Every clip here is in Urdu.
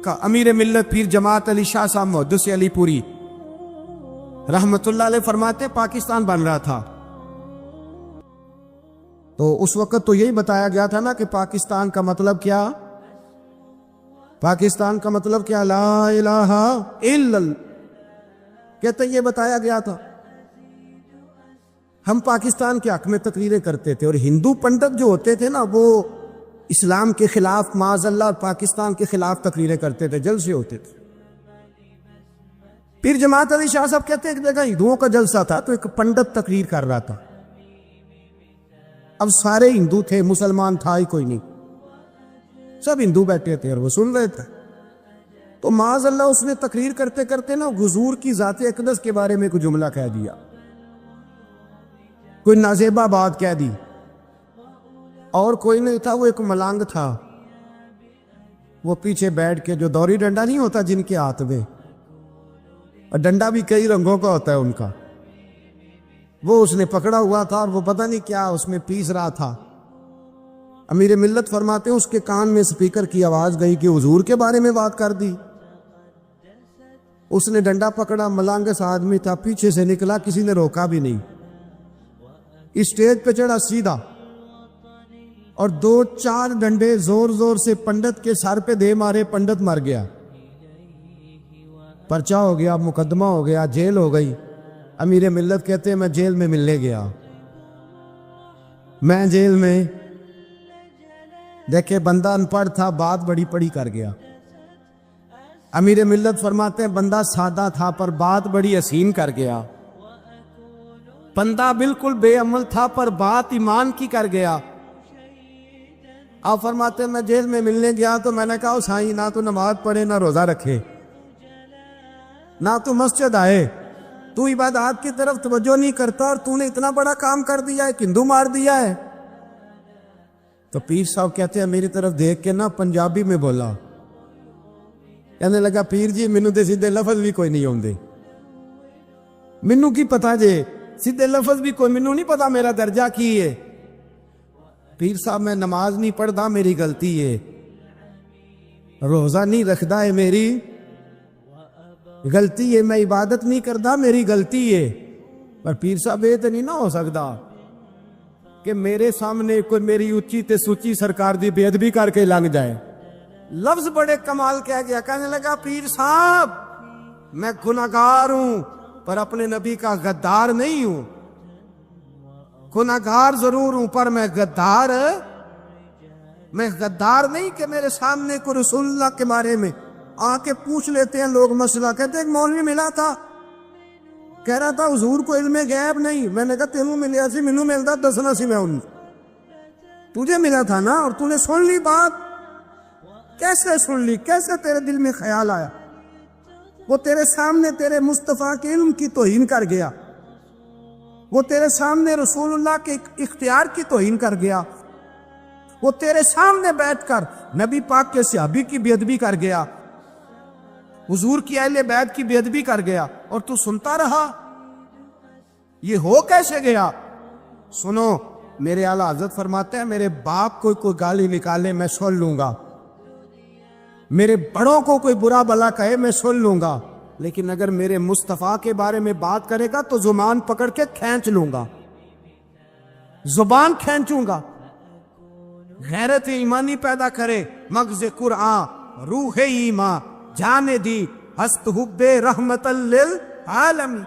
کا امیر ملت پیر جماعت علی شاہ صاحب محدث علی پوری رحمت اللہ علیہ فرماتے پاکستان بن رہا تھا تو اس وقت تو یہی بتایا گیا تھا نا کہ پاکستان کا مطلب کیا، پاکستان کا مطلب کیا، لا الہ الا اللہ، کہتے یہ بتایا گیا تھا۔ ہم پاکستان کے حق میں تقریریں کرتے تھے اور ہندو پنڈت جو ہوتے تھے نا وہ اسلام کے خلاف معاذ اللہ اور پاکستان کے خلاف تقریریں کرتے تھے، جلسے ہوتے تھے۔ پیر جماعت علی شاہ صاحب کہتے ہیں ایک جگہ ہندوؤں کا جلسہ تھا تو ایک پنڈت تقریر کر رہا تھا، اب سارے ہندو تھے، مسلمان تھا ہی کوئی نہیں، سب ہندو بیٹھے تھے اور وہ سن رہے تھے۔ تو معاذ اللہ اس نے تقریر کرتے کرتے نا حضور کی ذات اقدس کے بارے میں کوئی جملہ کہہ دیا، کوئی نازیبہ بات کہہ دی، اور کوئی نہیں تھا، وہ ایک ملانگ تھا، وہ پیچھے بیٹھ کے، جو دوری ڈنڈا نہیں ہوتا جن کے ہاتھ میں، اور ڈنڈا بھی کئی رنگوں کا ہوتا ہے ان کا، وہ اس نے پکڑا ہوا تھا اور وہ پتہ نہیں کیا اس میں پیس رہا تھا۔ امیر ملت فرماتے ہیں اس کے کان میں سپیکر کی آواز گئی کہ حضور کے بارے میں بات کر دی۔ اس نے ڈنڈا پکڑا، ملانگس آدمی تھا، پیچھے سے نکلا، کسی نے روکا بھی نہیں، اسٹیج پہ چڑھا سیدھا اور 2-4 ڈنڈے زور زور سے پنڈت کے سر پہ دے مارے، پنڈت مر گیا، پرچہ ہو گیا، مقدمہ ہو گیا، جیل ہو گئی۔ امیر ملت کہتے ہیں میں جیل میں ملنے گیا، میں جیل میں دیکھے بندہ ان پڑھ تھا، بات بڑی پڑی کر گیا۔ امیر ملت فرماتے ہیں بندہ سادہ تھا پر بات بڑی حسین کر گیا، بندہ بالکل بے عمل تھا پر بات ایمان کی کر گیا۔ آپ فرماتے ہیں میں جیل میں ملنے گیا تو میں نے کہا سائیں نہ تو نماز پڑھے نہ روزہ رکھے نہ تو مسجد آئے، تو عبادات کی طرف توجہ نہیں کرتا اور تو نے اتنا بڑا کام کر دیا ہے، ہندو مار دیا ہے۔ تو پیر صاحب کہتے ہیں میری طرف دیکھ کے نا پنجابی میں بولا، کہنے لگا پیر جی مینوں تے سیدھے لفظ بھی کوئی نہیں ہوندے، مینوں کی پتا جے سیدھے لفظ بھی کوئی، مینوں نہیں پتا میرا درجہ کی ہے۔ پیر صاحب میں نماز نہیں پڑھدا میری غلطی ہے، روزہ نہیں رکھدا ہے میری غلطی ہے، میں عبادت نہیں کردا میری غلطی ہے، پر پیر صاحب یہ تو نہیں نہ ہو سکتا کہ میرے سامنے کوئی میری اچھی تے سچی سرکار دی بے ادبی کر کے لنگ جائے۔ لفظ بڑے کمال کہہ گیا، کہنے لگا پیر صاحب میں گناہگار ہوں پر اپنے نبی کا غدار نہیں ہوں، گناہگار ضرور ہوں پر میں غدار نہیں کہ میرے سامنے کوئی رسول اللہ کے بارے میں آ کے پوچھ لیتے ہیں لوگ مسئلہ۔ کہتے ہیں ایک مولوی ملا تھا، کہہ رہا تھا حضور کو علم غیب نہیں، میں نے کہا تینوں ملیا سی، مینوں ملتا دسنا سی، میں ان تجھے ملا تھا نا اور تو نے سن لی بات، کیسے سن لی، کیسے تیرے دل میں خیال آیا؟ وہ تیرے سامنے تیرے مصطفیٰ کے علم کی توہین کر گیا، وہ تیرے سامنے رسول اللہ کے اختیار کی توہین کر گیا، وہ تیرے سامنے بیٹھ کر نبی پاک کے صحابی کی بے ادبی کر گیا، حضور کی اہل بیت کی بے ادبی کر گیا، اور تو سنتا رہا۔ یہ ہو کیسے گیا؟ سنو، میرے اعلیٰ حضرت فرماتے ہیں میرے باپ کو کوئی گالی نکالے میں سن لوں گا، میرے بڑوں کو کوئی برا بلا کہے میں سن لوں گا، لیکن اگر میرے مصطفیٰ کے بارے میں بات کرے گا تو زبان پکڑ کے کھینچ لوں گا، زبان کھینچوں گا۔ غیرت ایمانی پیدا کرے مغز قرآن روح ایمان جانے دی ہست حب رحمت للعالمین۔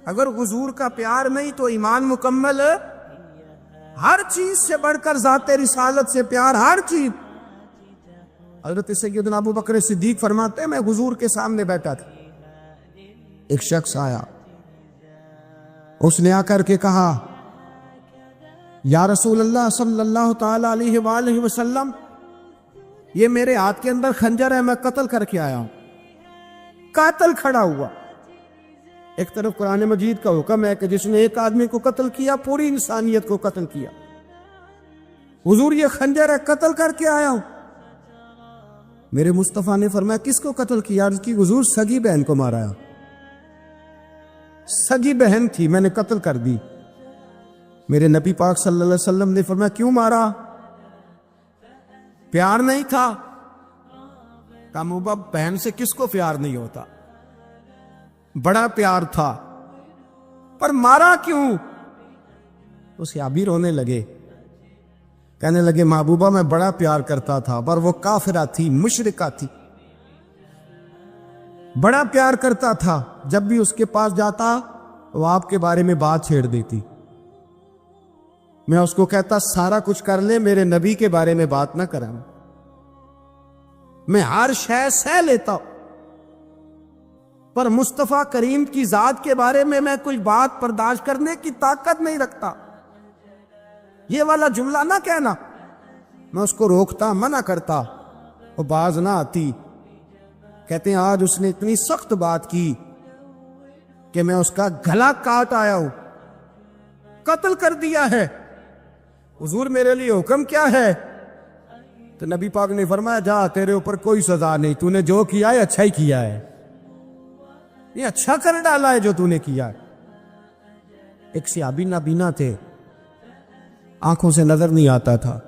اگر حضور کا پیار نہیں تو ایمان مکمل، ہر چیز سے بڑھ کر ذات رسالت سے پیار، ہر چیز۔ حضرت سیدنا ابو بکر صدیق فرماتے ہیں میں حضور کے سامنے بیٹھا تھا، ایک شخص آیا، اس نے آ کر کے کہا یا رسول اللہ صلی اللہ تعالی علیہ وآلہ وسلم یہ میرے ہاتھ کے اندر خنجر ہے، میں قتل کر کے آیا ہوں۔ قاتل کھڑا ہوا، ایک طرف قرآن مجید کا حکم ہے کہ جس نے ایک آدمی کو قتل کیا پوری انسانیت کو قتل کیا، حضور یہ خنجر ہے، قتل کر کے آیا ہوں۔ میرے مصطفیٰ نے فرمایا کس کو قتل کیا؟ عرض کی حضور سگی بہن کو مارا، سگی بہن تھی میں نے قتل کر دی۔ میرے نبی پاک صلی اللہ علیہ وسلم نے فرمایا کیوں مارا؟ پیار نہیں تھا؟ کہا محبوبہ بہن سے کس کو پیار نہیں ہوتا، بڑا پیار تھا، پر مارا کیوں؟ تو صحابی رونے لگے، کہنے لگے محبوبہ میں بڑا پیار کرتا تھا پر وہ کافرہ تھی، مشرکہ تھی، بڑا پیار کرتا تھا، جب بھی اس کے پاس جاتا وہ آپ کے بارے میں بات چھیڑ دیتی، میں اس کو کہتا سارا کچھ کر لے میرے نبی کے بارے میں بات نہ کریں، میں ہر شے سہ لیتا ہوں، پر مصطفیٰ کریم کی ذات کے بارے میں کچھ بات برداشت کرنے کی طاقت نہیں رکھتا، یہ والا جملہ نہ کہنا۔ میں اس کو روکتا، منع کرتا، وہ باز نہ آتی۔ کہتے ہیں آج اس نے اتنی سخت بات کی کہ میں اس کا گلا کاٹ آیا ہوں، قتل کر دیا ہے۔ حضور میرے لیے حکم کیا ہے؟ تو نبی پاک نے فرمایا جا، تیرے اوپر کوئی سزا نہیں، تو نے جو کیا ہے اچھا ہی کیا ہے، یہ اچھا کر ڈالا ہے جو تو نے کیا ہے۔ ایک صحابی نابینا تھے، آنکھوں سے نظر نہیں آتا تھا،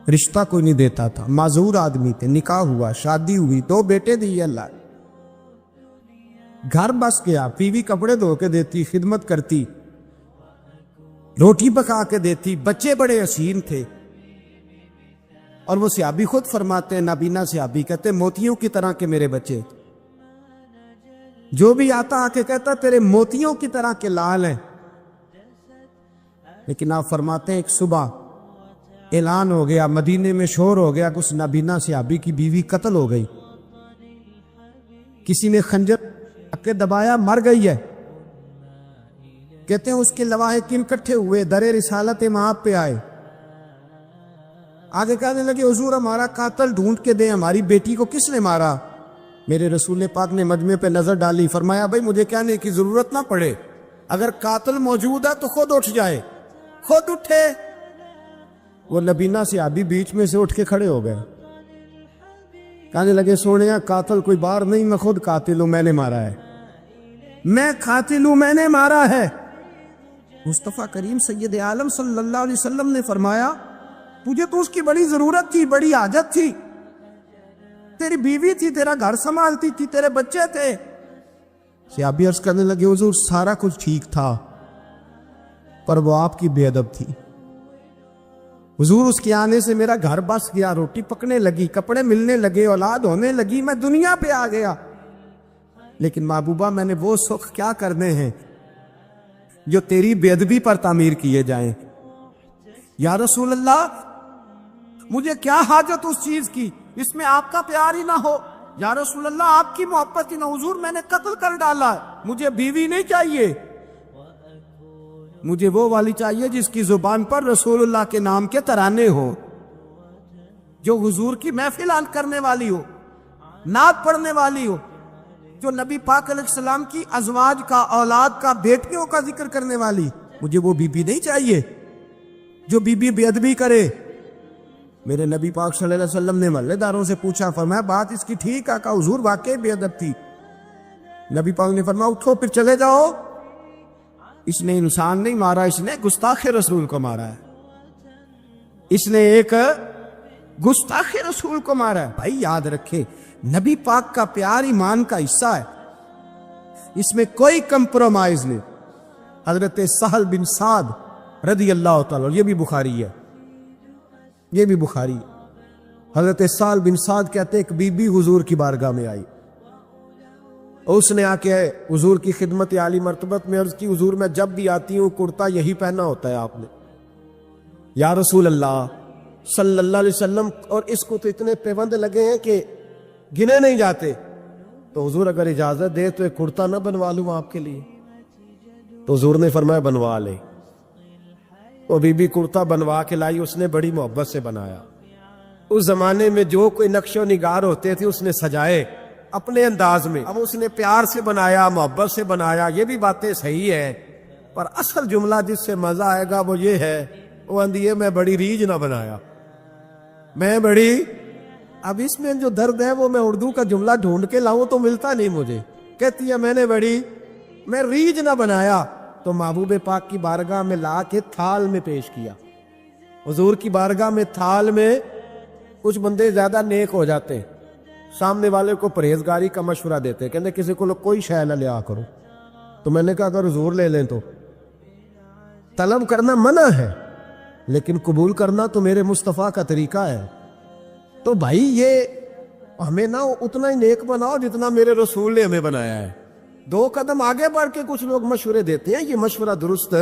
رشتہ کوئی نہیں دیتا تھا، معذور آدمی تھے، نکاح ہوا، شادی ہوئی، 2 بیٹے دیے اللہ، گھر بس گیا، بیوی کپڑے دھو کے دیتی، خدمت کرتی، روٹی پکا کے دیتی، بچے بڑے حسین تھے۔ اور وہ صحابی خود فرماتے ہیں، نابینا صحابی کہتے موتیوں کی طرح کے میرے بچے، جو بھی آتا آ کے کہتا تیرے موتیوں کی طرح کے لال ہیں۔ لیکن آپ فرماتے ہیں ایک صبح اعلان ہو گیا، مدینے میں شور ہو گیا کہ اس نابینا صحابی کی بیوی قتل ہو گئی، کسی نے خنجر کے دبایا، مر گئی ہے۔ کہتے ہیں اس کے لواحقین اکٹھے ہوئے، در رسالت امام پہ آئے، آگے کہنے لگے حضور ہمارا قاتل ڈھونڈ کے دیں، ہماری بیٹی کو کس نے مارا؟ میرے رسول پاک نے مجمع پہ نظر ڈالی، فرمایا بھائی مجھے کہنے کی ضرورت نہ پڑے، اگر قاتل موجود ہے تو خود اٹھ جائے۔ خود اٹھے، وہ نبینا صحابی بیچ میں سے اٹھ کے کھڑے ہو گئے، کہنے لگے سونیا قاتل کوئی باہر نہیں، میں خود قاتل ہوں، میں نے مارا ہے، میں قاتل ہوں، میں نے مارا ہے۔ مصطفیٰ کریم سید عالم صلی اللہ علیہ وسلم نے فرمایا تجھے تو اس کی بڑی ضرورت تھی، بڑی حاجت تھی، تیری بیوی تھی، تیرا گھر سنبھالتی تھی، تیرے بچے تھے۔ صحابی عرض کرنے لگے حضور سارا کچھ ٹھیک تھا پر وہ آپ کی بے ادب تھی، حضور اس کے آنے سے میرا گھر بس گیا، روٹی پکنے لگی، کپڑے ملنے لگے، اولاد ہونے لگی، میں دنیا پہ آ گیا، لیکن محبوبہ میں نے وہ سکھ کیا کرنے ہیں جو تیری بے ادبی پر تعمیر کیے جائیں۔ یا رسول اللہ مجھے کیا حاجت اس چیز کی، اس میں آپ کا پیار ہی نہ ہو، یا رسول اللہ آپ کی محبت ہی نہ، حضور میں نے قتل کر ڈالا ہے، مجھے بیوی نہیں چاہیے، مجھے وہ والی چاہیے جس کی زبان پر رسول اللہ کے نام کے ترانے ہو، جو حضور کی محفل کرنے والی ہو، نعت پڑھنے والی ہو، جو نبی پاک علیہ السلام کی ازواج کا، اولاد کا، بیٹیوں کا ذکر کرنے والی۔ مجھے وہ بی بی نہیں چاہیے جو بی بی بے ادبی کرے۔ میرے نبی پاک صلی اللہ علیہ وسلم نے محلے داروں سے پوچھا، فرمایا بات اس کی ٹھیک ہے؟ کہا حضور واقعی بے ادب تھی۔ نبی پاک نے فرمایا اٹھو پھر چلے جاؤ، اس نے انسان نہیں مارا، اس نے گستاخ رسول کو مارا ہے، اس نے ایک گستاخ رسول کو مارا ہے۔ بھائی یاد رکھے نبی پاک کا پیار ایمان کا حصہ ہے، اس میں کوئی کمپرومائز نہیں۔ حضرت سہل بن سعد رضی اللہ تعالیٰ، یہ بھی بخاری ہے، یہ بھی بخاری ہے۔ حضرت سہل بن سعد کہتے ایک بی بی حضور کی بارگاہ میں آئی، اس نے آ کے حضور کی خدمت عالی مرتبت میں عرض کی حضور میں جب بھی آتی ہوں کرتا یہی پہنا ہوتا ہے آپ نے، یا رسول اللہ صلی اللہ علیہ وسلم، اور اس کو تو اتنے پیوند لگے ہیں کہ گنے نہیں جاتے، تو حضور اگر اجازت دے تو ایک کرتا نہ بنوا لوں آپ کے لیے؟ تو حضور نے فرمایا بنوا لے۔ وہ بی بی کرتا بنوا کے لائی، اس نے بڑی محبت سے بنایا۔ اس زمانے میں جو کوئی نقش و نگار ہوتے تھے اس نے سجائے اپنے انداز میں، اب اس نے پیار سے بنایا، محبت سے بنایا، یہ بھی باتیں صحیح ہیں، پر اصل جملہ جس سے مزہ آئے گا وہ یہ ہے، وہ اندیے میں بڑی ریج نہ بنایا، میں بڑی، اب اس میں جو درد ہے وہ میں اردو کا جملہ ڈھونڈ کے لاؤں تو ملتا نہیں مجھے، کہتی ہے میں ریج نہ بنایا، تو محبوب پاک کی بارگاہ میں لا کے تھال میں پیش کیا۔ حضور کی بارگاہ میں تھال میں کچھ بندے زیادہ نیک ہو جاتے ہیں، سامنے والے کو پرہیزگاری کا مشورہ دیتے، کہتے کسی کو کوئی شے نہ لیا کرو. تو میں نے کہا اگر حضور لے لیں تو طلب کرنا منع ہے، لیکن قبول کرنا تو میرے مصطفیٰ کا طریقہ ہے. تو بھائی یہ ہمیں نہ اتنا ہی نیک بناؤ جتنا میرے رسول نے ہمیں بنایا ہے. 2 قدم آگے بڑھ کے کچھ لوگ مشورے دیتے ہیں، یہ مشورہ درست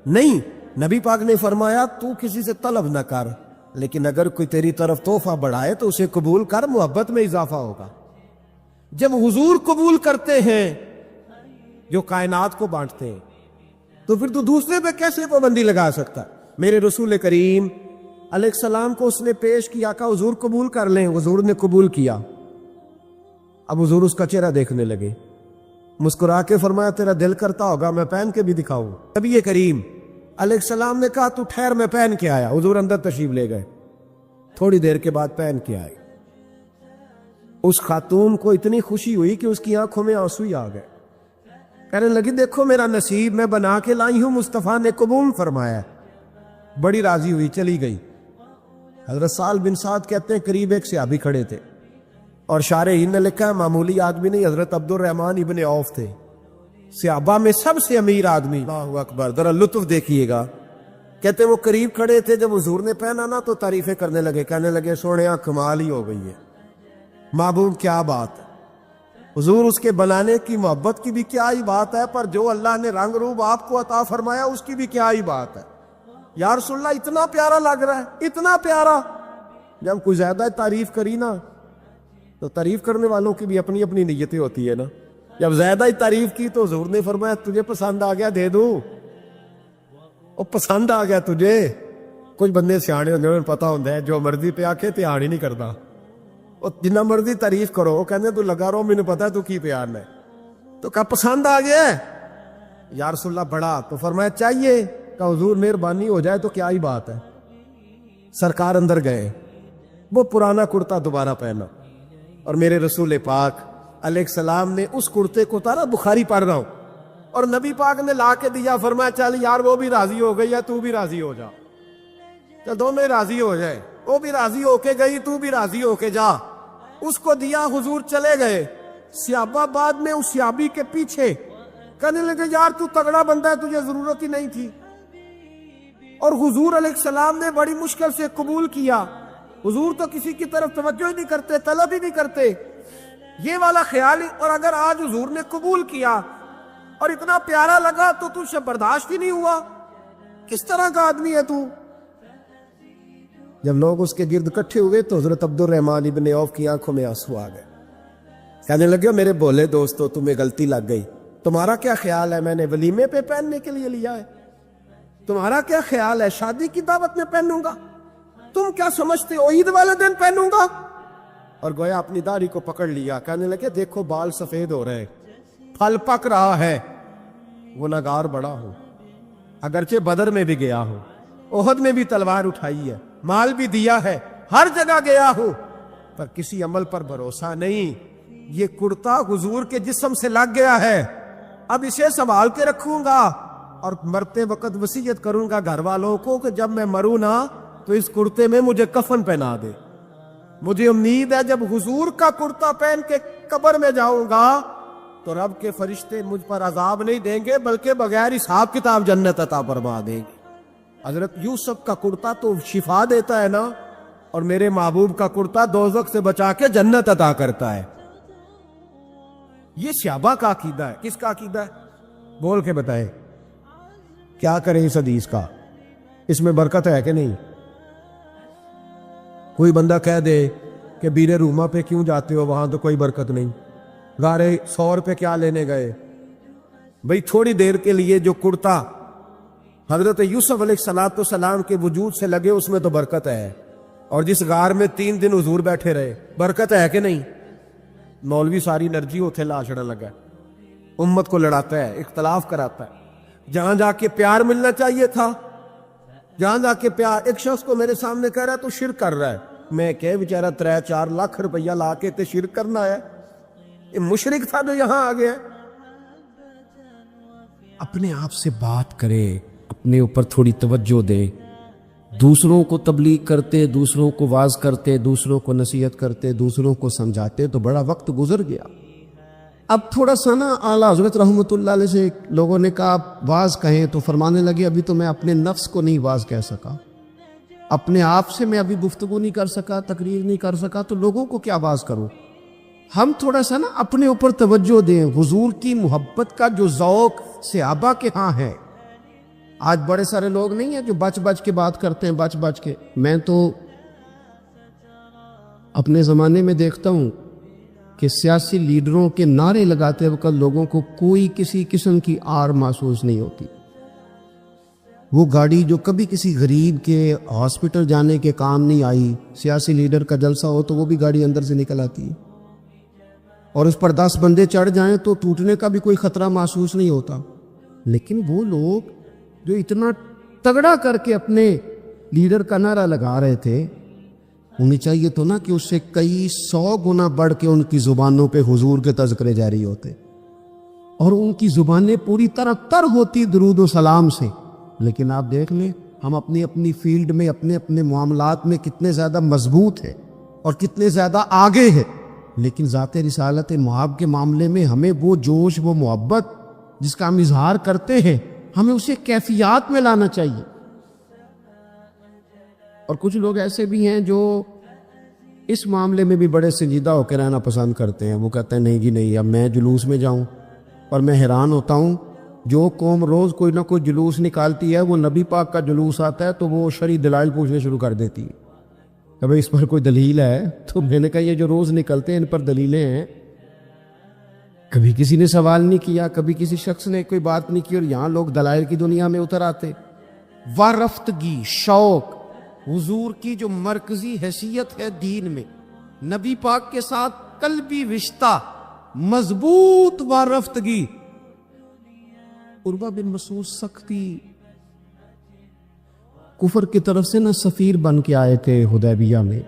نہیں. نبی پاک نے فرمایا تو کسی سے طلب نہ کر، لیکن اگر کوئی تیری طرف تحفہ بڑھائے تو اسے قبول کر، محبت میں اضافہ ہوگا. جب حضور قبول کرتے ہیں جو کائنات کو بانٹتے ہیں، تو پھر تو دوسرے پہ کیسے پابندی لگا سکتا؟ میرے رسول کریم علیہ السلام کو اس نے پیش کیا کہ حضور قبول کر لیں. حضور نے قبول کیا. اب حضور اس کا چہرہ دیکھنے لگے، مسکرا کے فرمایا تیرا دل کرتا ہوگا میں پہن کے بھی دکھاؤں. نبی کریم علیہ السلام نے کہا تو ٹھہر میں پہن کے آیا. حضور اندر تشریف لے گئے، تھوڑی دیر کے بعد پہن کے آئے. اس خاتون کو اتنی خوشی ہوئی کہ اس کی آنکھوں میں آنسو ہی آ گئے. کہنے لگی دیکھو میرا نصیب میں بنا کے لائی ہوں، مصطفیٰ نے قبول فرمایا. بڑی راضی ہوئی، چلی گئی. حضرت سہل بن سعد کہتے ہیں قریب ایک صحابی کھڑے تھے، اور شارحین نے لکھا ہے معمولی آدمی نہیں، حضرت عبد الرحمن ابن عوف تھے، صحابہ میں سب سے امیر آدمی. اللہ اکبر، ذرا لطف دیکھیے گا. کہتے وہ قریب کھڑے تھے، جب حضور نے پہنا نا تو تعریفیں کرنے لگے، کہنے لگے سونیا کمال ہی ہو گئی ہے، محبوب کیا بات ہے. حضور اس کے بنانے کی محبت کی بھی کیا ہی بات ہے، پر جو اللہ نے رنگ روپ آپ کو عطا فرمایا اس کی بھی کیا ہی بات ہے. یا رسول اللہ اتنا پیارا لگ رہا ہے، اتنا پیارا. جب کوئی زیادہ تعریف کری نا تو تعریف کرنے والوں کی بھی اپنی اپنی نیتیں ہوتی ہے نا. جب زیادہ ہی تعریف کی تو حضور نے فرمایا تجھے پسند آ گیا دے دوں. وہ پسند آ گیا تجھے. کچھ بندے سیانے ہوتے ہیں، پتہ ہوتا ہے جو مرضی پہ آکے دھیان ہی نہیں کرتا. جنہ مرضی تعریف کرو وہ کہنے تو لگا رہو مجھے پتا ہے تو کی پیار ہے. تو کہا پسند آ گیا ہے یا رسول اللہ بڑا. تو فرمایا چاہیے کہ حضور مہربانی ہو جائے تو کیا ہی بات ہے. سرکار اندر گئے، وہ پرانا کرتا دوبارہ پہنا، اور میرے رسول پاک علیہ السلام نے اس کرتے کو اتارا. بخاری پڑھ رہا ہوں، اور نبی پاک نے لا کے دیا. فرمایا چل یار وہ بھی راضی ہو گئی ہے، تو بھی راضی ہو جا. چل دونوں ہی راضی ہو جائے، وہ بھی راضی ہو کے گئی، تو بھی راضی ہو کے جا. اس کو دیا، حضور چلے گئے. صحابہ بعد میں اس صحابی کے پیچھے کہنے لگے یار تو تگڑا بندہ ہے، تجھے ضرورت ہی نہیں تھی. اور حضور علیہ السلام نے بڑی مشکل سے قبول کیا. حضور تو کسی کی طرف توجہ ہی نہیں کرتے، طلب ہی نہیں کرتے، یہ والا خیال ہی. اور اگر آج حضور نے قبول کیا اور اتنا پیارا لگا تو تجھ سے برداشت ہی نہیں ہوا، کس طرح کا آدمی ہے تو. جب لوگ اس کے گرد اکٹھے ہوئے تو حضرت عبد الرحمن ابن عوف کی آنکھوں میں آنسو آ گئے. کہنے لگے میرے بولے دوستو تمہیں غلطی لگ گئی. تمہارا کیا خیال ہے میں نے ولیمے پہ پہننے کے لیے لیا ہے؟ تمہارا کیا خیال ہے شادی کی دعوت میں پہنوں گا؟ تم کیا سمجھتے ہو عید والے دن پہنوں گا؟ اور گویا اپنی داڑھی کو پکڑ لیا. کہنے لگے دیکھو بال سفید ہو رہے، پھل پک رہا ہے. گنہگار بڑا ہوں، اگرچہ بدر میں بھی گیا ہوں، احد میں بھی تلوار اٹھائی ہے، مال بھی دیا ہے، ہر جگہ گیا ہوں، پر کسی عمل پر بھروسہ نہیں. یہ کرتا حضور کے جسم سے لگ گیا ہے، اب اسے سنبھال کے رکھوں گا اور مرتے وقت وصیت کروں گا گھر والوں کو کہ جب میں مروں نا تو اس کرتے میں مجھے کفن پہنا دے. مجھے امید ہے جب حضور کا کرتا پہن کے قبر میں جاؤں گا تو رب کے فرشتے مجھ پر عذاب نہیں دیں گے بلکہ بغیر حساب کتاب جنت عطا فرما دیں گے. حضرت یوسف کا کرتا تو شفا دیتا ہے نا، اور میرے محبوب کا کرتا دوزخ سے بچا کے جنت عطا کرتا ہے. یہ صحابہ کا عقیدہ ہے. کس کا عقیدہ ہے؟ بول کے بتائے. کیا کریں اس حدیث کا؟ اس میں برکت ہے کہ نہیں؟ کوئی بندہ کہہ دے کہ بیر روما پہ کیوں جاتے ہو، وہاں تو کوئی برکت نہیں. گارے 100 روپے کیا لینے گئے؟ بھئی تھوڑی دیر کے لیے جو کرتا حضرت یوسف علیہ السلام کے وجود سے لگے اس میں تو برکت ہے. اور جس غار میں 3 دن حضور بیٹھے رہے برکت ہے کہ نہیں؟ مولوی ساری انرجی ہوتے لا چھڑا لگا، امت کو لڑاتا ہے، اختلاف کراتا ہے. جہاں جا کے پیار ملنا چاہیے تھا، جہاں جا کے پیار. ایک شخص کو میرے سامنے کہہ رہا ہے تو شرک کر رہا ہے. میں کہ بیچارہ 3-4 لاکھ روپیہ لا کے تے شرک کرنا ہے؟ یہ مشرک تھا جو یہاں آ گیا. اپنے آپ سے بات کرے، اپنے اوپر تھوڑی توجہ دے. دوسروں کو تبلیغ کرتے، دوسروں کو واعظ کرتے، دوسروں کو نصیحت کرتے، دوسروں کو سمجھاتے تو بڑا وقت گزر گیا۔ اب تھوڑا سا نا اعلیٰ حضرت رحمۃ اللہ علیہ سے لوگوں نے کہا آپ واعظ کہیں، تو فرمانے لگے ابھی تو میں اپنے نفس کو نہیں واعظ کہہ سکا، اپنے آپ سے میں ابھی گفتگو نہیں کر سکا، تقریر نہیں کر سکا، تو لوگوں کو کیا واعظ کروں۔ ہم تھوڑا سا نا اپنے اوپر توجہ دیں، حضور کی محبت کا جو ذوق صحابہ کے ہاں ہے۔ آج بڑے سارے لوگ نہیں ہیں جو بچ بچ کے بات کرتے ہیں، بچ بچ کے۔ میں تو اپنے زمانے میں دیکھتا ہوں کہ سیاسی لیڈروں کے نعرے لگاتے وقت لوگوں کو کوئی کسی قسم کی آر محسوس نہیں ہوتی۔ وہ گاڑی جو کبھی کسی غریب کے ہاسپٹل جانے کے کام نہیں آئی، سیاسی لیڈر کا جلسہ ہو تو وہ بھی گاڑی اندر سے نکل آتی ہے، اور اس پر 10 بندے چڑھ جائیں تو ٹوٹنے کا بھی کوئی خطرہ محسوس نہیں ہوتا۔ لیکن وہ لوگ جو اتنا تگڑا کر کے اپنے لیڈر کا نعرہ لگا رہے تھے، انہیں چاہیے تو نا کہ اس سے کئی 100 گنا بڑھ کے ان کی زبانوں پہ حضور کے تذکرے جاری ہوتے، اور ان کی زبانیں پوری طرح تر ہوتی درود و سلام سے۔ لیکن آپ دیکھ لیں ہم اپنی اپنی فیلڈ میں، اپنے اپنے معاملات میں کتنے زیادہ مضبوط ہیں اور کتنے زیادہ آگے ہیں، لیکن ذات رسالت محب کے معاملے میں ہمیں وہ جوش، وہ محبت جس کا ہم اظہار کرتے ہیں، ہمیں اسے کیفیات میں لانا چاہیے۔ اور کچھ لوگ ایسے بھی ہیں جو اس معاملے میں بھی بڑے سنجیدہ ہو کے رہنا پسند کرتے ہیں۔ وہ کہتے ہیں نہیں جی نہیں، اب میں جلوس میں جاؤں۔ اور میں حیران ہوتا ہوں، جو قوم روز کوئی نہ کوئی جلوس نکالتی ہے، وہ نبی پاک کا جلوس آتا ہے تو وہ شرعی دلائل پوچھنے شروع کر دیتی ہے کہ بھئی اس پر کوئی دلیل ہے؟ تو میں نے کہا یہ جو روز نکلتے ہیں ان پر دلیلیں ہیں؟ کبھی کسی نے سوال نہیں کیا، کبھی کسی شخص نے کوئی بات نہیں کی، اور یہاں لوگ دلائل کی دنیا میں اتر آتے۔ وارفتگی، شوق، حضور کی جو مرکزی حیثیت ہے دین میں، نبی پاک کے ساتھ قلبی رشتہ، مضبوط وارفتگی۔ عروہ بن مسعود سختی کفر کی طرف سے نہ سفیر بن کے آئے تھے حدیبیہ میں،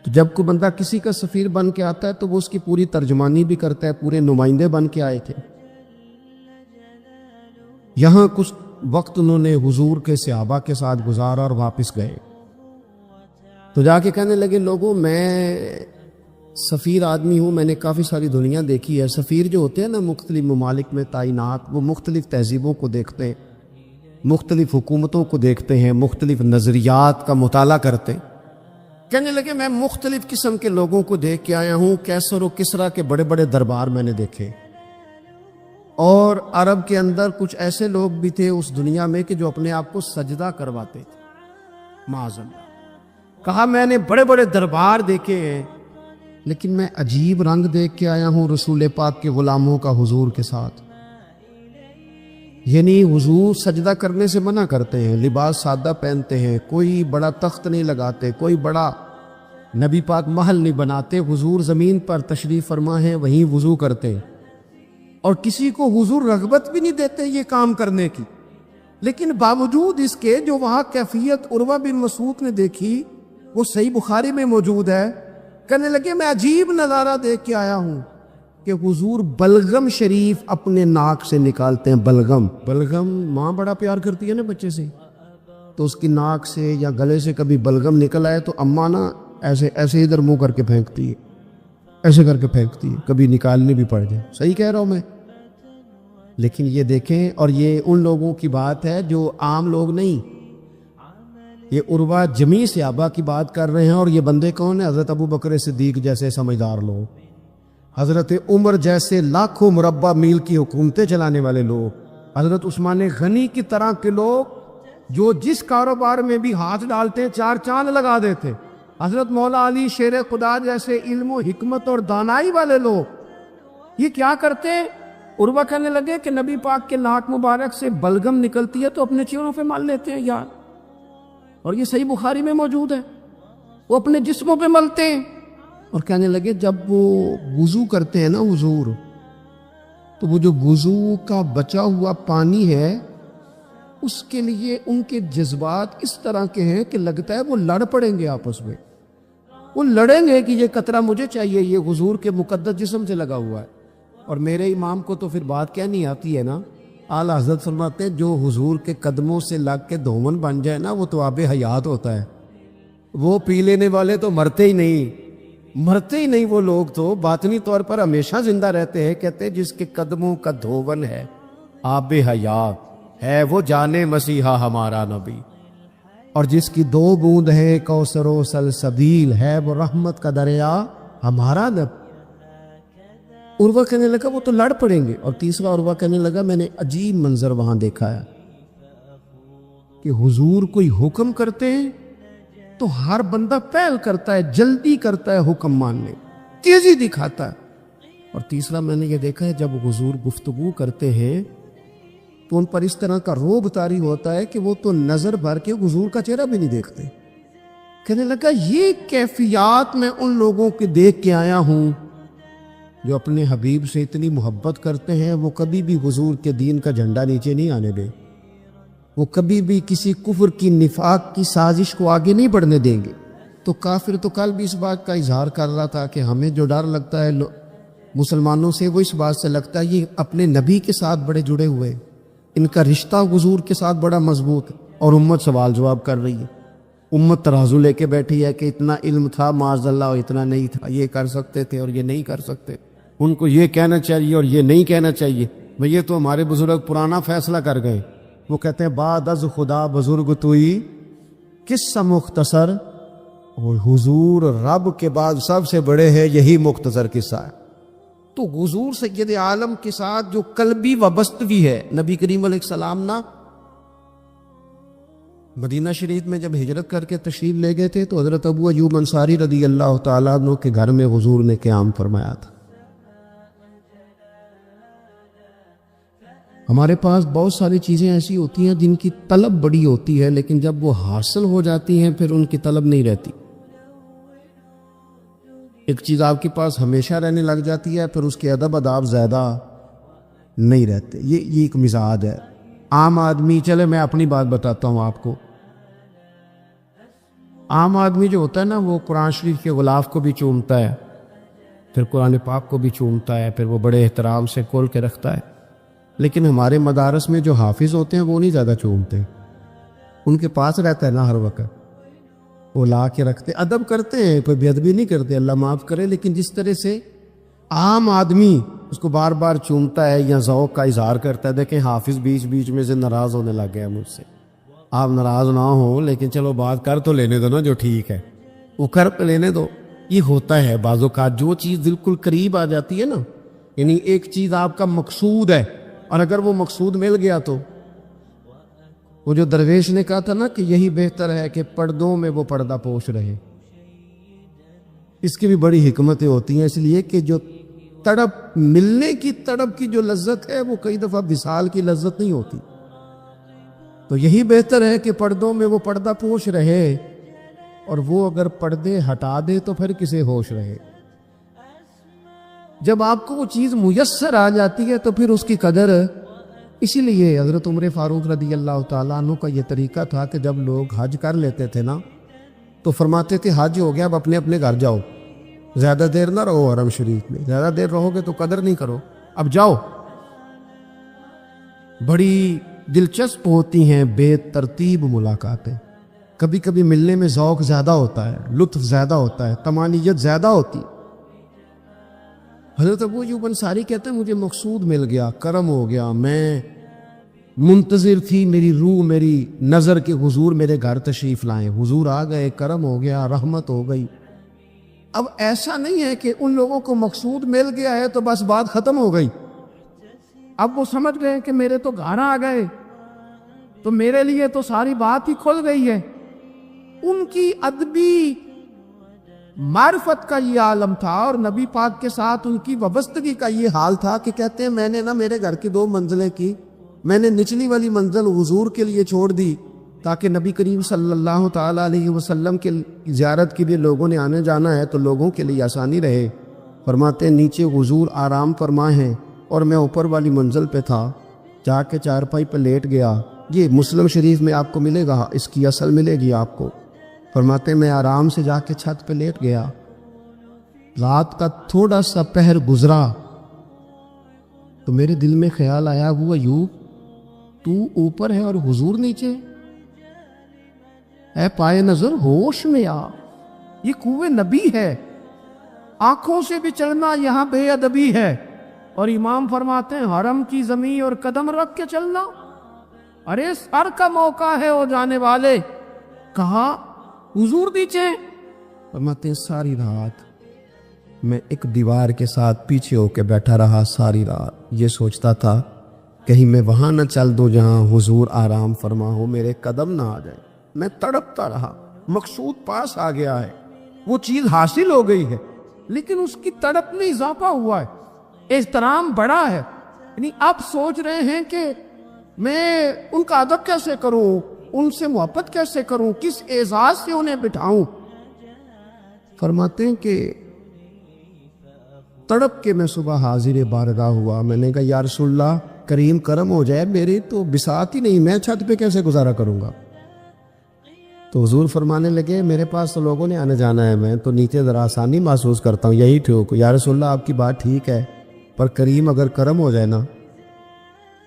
تو جب کوئی بندہ کسی کا سفیر بن کے آتا ہے تو وہ اس کی پوری ترجمانی بھی کرتا ہے، پورے نمائندے بن کے آئے تھے۔ یہاں کچھ وقت انہوں نے حضور کے صحابہ کے ساتھ گزارا اور واپس گئے، تو جا کے کہنے لگے لوگوں میں سفیر آدمی ہوں، میں نے کافی ساری دنیا دیکھی ہے۔ سفیر جو ہوتے ہیں نا مختلف ممالک میں تعینات، وہ مختلف تہذیبوں کو دیکھتے ہیں، مختلف حکومتوں کو دیکھتے ہیں، مختلف نظریات کا مطالعہ کرتے ہیں۔ کہنے لگے میں مختلف قسم کے لوگوں کو دیکھ کے آیا ہوں، کیسر و کسریٰ کے بڑے بڑے دربار میں نے دیکھے، اور عرب کے اندر کچھ ایسے لوگ بھی تھے اس دنیا میں کہ جو اپنے آپ کو سجدہ کرواتے تھے، معاذ اللہ۔ کہا میں نے بڑے بڑے دربار دیکھے ہیں، لیکن میں عجیب رنگ دیکھ کے آیا ہوں رسول پاک کے غلاموں کا حضور کے ساتھ۔ یعنی حضور سجدہ کرنے سے منع کرتے ہیں، لباس سادہ پہنتے ہیں، کوئی بڑا تخت نہیں لگاتے، کوئی بڑا نبی پاک محل نہیں بناتے، حضور زمین پر تشریف فرما ہے، وہیں وضو کرتے ہیں، اور کسی کو حضور رغبت بھی نہیں دیتے یہ کام کرنے کی۔ لیکن باوجود اس کے جو وہاں کیفیت عروہ بن مسعود نے دیکھی وہ صحیح بخاری میں موجود ہے۔ کہنے لگے میں عجیب نظارہ دیکھ کے آیا ہوں کہ حضور بلغم شریف اپنے ناک سے نکالتے ہیں۔ بلغم ماں بڑا پیار کرتی ہے نا بچے سے، تو اس کی ناک سے یا گلے سے کبھی بلغم نکل آئے تو اماں نا ایسے ایسے ادھر منہ کر کے پھینکتی ہے، ایسے کر کے پھینکتی ہے، کبھی نکالنی بھی پڑ جائے۔ صحیح کہہ رہا ہوں میں؟ لیکن یہ دیکھیں، اور یہ ان لوگوں کی بات ہے جو عام لوگ نہیں، یہ عروہ جمیع صحابہ کی بات کر رہے ہیں۔ اور یہ بندے کون ہیں؟ حضرت ابو بکر صدیق جیسے سمجھدار لوگ، حضرت عمر جیسے لاکھوں مربع میل کی حکومتیں چلانے والے لوگ، حضرت عثمان غنی کی طرح کے لوگ جو جس کاروبار میں بھی ہاتھ ڈالتے ہیں 4 چاند لگا دیتے، حضرت مولا علی شیر خدا جیسے علم و حکمت اور دانائی والے لوگ، یہ کیا کرتے ہیں؟ عروہ کہنے لگے کہ نبی پاک کے ناک مبارک سے بلغم نکلتی ہے تو اپنے چہروں پہ مل لیتے ہیں یار، اور یہ صحیح بخاری میں موجود ہے، وہ اپنے جسموں پہ ملتے ہیں۔ اور کہنے لگے جب وہ وضو کرتے ہیں نا حضور، تو وہ جو وضو کا بچا ہوا پانی ہے اس کے لیے ان کے جذبات اس طرح کے ہیں کہ لگتا ہے وہ لڑ پڑیں گے آپس میں، وہ لڑیں گے کہ یہ قطرہ مجھے چاہیے، یہ حضور کے مقدس جسم سے لگا ہوا ہے۔ اور میرے امام کو تو پھر بات کہنی آتی ہے نا اعلیٰ حضرت فرماتے ہیں جو حضور کے قدموں سے لگ کے دھومن بن جائے نا وہ تو آب حیات ہوتا ہے. وہ پی لینے والے تو مرتے ہی نہیں وہ لوگ تو باطنی طور پر ہمیشہ زندہ رہتے ہیں. کہتے ہیں جس کے قدموں کا دھوون ہے آب حیات ہے وہ جانے مسیحا ہمارا نبی, اور جس کی 2 بوند ہے کوثر و سلسبیل ہے وہ رحمت کا دریا ہمارا نبی. عروہ کہنے لگا وہ تو لڑ پڑیں گے, اور تیسرا عروہ کہنے لگا میں نے عجیب منظر وہاں دیکھا ہے کہ حضور کوئی حکم کرتے ہیں تو ہر بندہ پہل کرتا ہے, جلدی کرتا ہے حکم ماننے, تیزی دکھاتا ہے. اور تیسرا میں نے یہ دیکھا ہے جب حضور گفتگو کرتے ہیں تو ان پر اس طرح کا روب طاری ہوتا ہے کہ وہ تو نظر بھر کے حضور کا چہرہ بھی نہیں دیکھتے. کہنے لگا یہ کیفیات میں ان لوگوں کے دیکھ کے آیا ہوں جو اپنے حبیب سے اتنی محبت کرتے ہیں. وہ کبھی بھی حضور کے دین کا جھنڈا نیچے نہیں آنے دیں, وہ کبھی بھی کسی کفر کی نفاق کی سازش کو آگے نہیں بڑھنے دیں گے. تو کافر تو کل بھی اس بات کا اظہار کر رہا تھا کہ ہمیں جو ڈر لگتا ہے مسلمانوں سے وہ اس بات سے لگتا ہے یہ اپنے نبی کے ساتھ بڑے جڑے ہوئے, ان کا رشتہ حضور کے ساتھ بڑا مضبوط ہے. اور امت سوال جواب کر رہی ہے, امت ترازو لے کے بیٹھی ہے کہ اتنا علم تھا معاذ اللہ اور اتنا نہیں تھا, یہ کر سکتے تھے اور یہ نہیں کر سکتے, ان کو یہ کہنا چاہیے اور یہ نہیں کہنا چاہیے. بھئی یہ تو ہمارے بزرگ پرانا فیصلہ کر گئے. وہ کہتے ہیں بعد از خدا بزرگ توئی قصہ مختصر, اور حضور رب کے بعد سب سے بڑے ہیں, یہی مختصر قصہ ہے. تو حضور سید عالم کے ساتھ جو قلبی وابستگی ہے نبی کریم علیہ السلام نا مدینہ شریف میں جب ہجرت کر کے تشریف لے گئے تھے تو حضرت ابو ایوب انصاری رضی اللہ تعالیٰ عنہ کے گھر میں حضور نے قیام فرمایا تھا. ہمارے پاس بہت ساری چیزیں ایسی ہوتی ہیں جن کی طلب بڑی ہوتی ہے لیکن جب وہ حاصل ہو جاتی ہیں پھر ان کی طلب نہیں رہتی. ایک چیز آپ کے پاس ہمیشہ رہنے لگ جاتی ہے پھر اس کے ادب آداب زیادہ نہیں رہتے. یہ ایک مزاج ہے عام آدمی. چلے میں اپنی بات بتاتا ہوں آپ کو. عام آدمی جو ہوتا ہے نا وہ قرآن شریف کے غلاف کو بھی چومتا ہے, پھر قرآن پاک کو بھی چومتا ہے, پھر وہ بڑے احترام سے کھول کے رکھتا ہے. لیکن ہمارے مدارس میں جو حافظ ہوتے ہیں وہ نہیں زیادہ چومتے, ان کے پاس رہتا ہے نا ہر وقت, وہ لا کے رکھتے, ادب کرتے ہیں, کوئی بے ادبی نہیں کرتے, اللہ معاف کرے. لیکن جس طرح سے عام آدمی اس کو بار بار چومتا ہے یا ذوق کا اظہار کرتا ہے, دیکھیں حافظ بیچ بیچ میں سے ناراض ہونے لگ گیا مجھ سے. آپ ناراض نہ ہوں لیکن چلو بات کر تو لینے دو نا, جو ٹھیک ہے وہ کر لینے دو. یہ ہوتا ہے بعض اوقات جو چیز بالکل قریب آ جاتی ہے نا, یعنی ایک چیز آپ کا مقصود ہے اور اگر وہ مقصود مل گیا تو وہ جو درویش نے کہا تھا نا کہ یہی بہتر ہے کہ پردوں میں وہ پردہ پوش رہے, اس کی بھی بڑی حکمتیں ہوتی ہیں. اس لیے کہ جو تڑپ ملنے کی تڑپ کی جو لذت ہے وہ کئی دفعہ وصال کی لذت نہیں ہوتی. تو یہی بہتر ہے کہ پردوں میں وہ پردہ پوش رہے, اور وہ اگر پردے ہٹا دے تو پھر کسے ہوش رہے. جب آپ کو وہ چیز میسر آ جاتی ہے تو پھر اس کی قدر. اسی لیے حضرت عمر فاروق رضی اللہ تعالیٰ عنہ کا یہ طریقہ تھا کہ جب لوگ حج کر لیتے تھے نا تو فرماتے تھے حج ہو گیا اب اپنے اپنے گھر جاؤ, زیادہ دیر نہ رہو حرم شریف میں, زیادہ دیر رہو گے تو قدر نہیں کرو, اب جاؤ. بڑی دلچسپ ہوتی ہیں بے ترتیب ملاقاتیں. کبھی کبھی ملنے میں ذوق زیادہ ہوتا ہے, لطف زیادہ ہوتا ہے, طمانینت زیادہ ہوتی. حضرت ابو ایوب انصاری کہتے ہیں مجھے مقصود مل گیا, کرم ہو گیا, میں منتظر تھی میری روح میری نظر کے حضور میرے گھر تشریف لائیں, حضور آ گئے, کرم ہو گیا, رحمت ہو گئی. اب ایسا نہیں ہے کہ ان لوگوں کو مقصود مل گیا ہے تو بس بات ختم ہو گئی. اب وہ سمجھ گئے کہ میرے تو گھر آ گئے تو میرے لیے تو ساری بات ہی کھل گئی ہے. ان کی ادبی معرفت کا یہ عالم تھا اور نبی پاک کے ساتھ ان کی وابستگی کا یہ حال تھا کہ کہتے ہیں میں نے نا میرے گھر کی 2 منزلیں کی, میں نے نچلی والی منزل حضور کے لیے چھوڑ دی تاکہ نبی کریم صلی اللہ تعالیٰ علیہ وسلم کے زیارت کے لیے لوگوں نے آنے جانا ہے تو لوگوں کے لیے آسانی رہے. فرماتے ہیں نیچے حضور آرام فرما ہیں اور میں اوپر والی منزل پہ تھا, جا کے چارپائی پہ لیٹ گیا. یہ مسلم شریف میں آپ کو ملے گا, اس کی اصل ملے گی آپ کو. فرماتے میں آرام سے جا کے چھت پہ لیٹ گیا, رات کا تھوڑا سا پہر گزرا تو میرے دل میں خیال آیا وہ ایوب تو اوپر ہے اور حضور نیچے؟ اے پائے نظر ہوش میں آ، یہ کوہ نبی ہے، آنکھوں سے بھی چلنا یہاں بے ادبی ہے۔ اور امام فرماتے ہیں حرم کی زمین اور قدم رکھ کے چلنا، ارے سر کا موقع ہے او جانے والے، کہا حضور نیچے؟ فرماتے ہیں ساری رات میں ایک دیوار کے ساتھ پیچھے ہو کے بیٹھا رہا، ساری رات یہ سوچتا تھا کہیں میں وہاں نہ چل دوں جہاں حضور آرام فرما ہو، میرے قدم نہ آ جائے۔ میں تڑپتا رہا، مقصود پاس آ گیا ہے، وہ چیز حاصل ہو گئی ہے، لیکن اس کی تڑپ میں اضافہ ہوا ہے، احترام بڑا ہے۔ یعنی اب سوچ رہے ہیں کہ میں ان کا ادب کیسے کروں، ان سے محبت کیسے کروں، کس اعزاز سے انہیں بٹھاؤں۔ فرماتے ہیں کہ تڑپ کے میں صبح حاضر بارگاہ ہوا، میں نے کہا یا رسول اللہ کریم کرم ہو جائے، میری تو بساط ہی نہیں، میں چھت پہ کیسے گزارا کروں گا؟ تو حضور فرمانے لگے میرے پاس تو لوگوں نے آنے جانا ہے، میں تو نیچے ذرا آسانی محسوس کرتا ہوں، یہی ٹھیک۔ یا رسول اللہ آپ کی بات ٹھیک ہے، پر کریم اگر کرم ہو جائے نا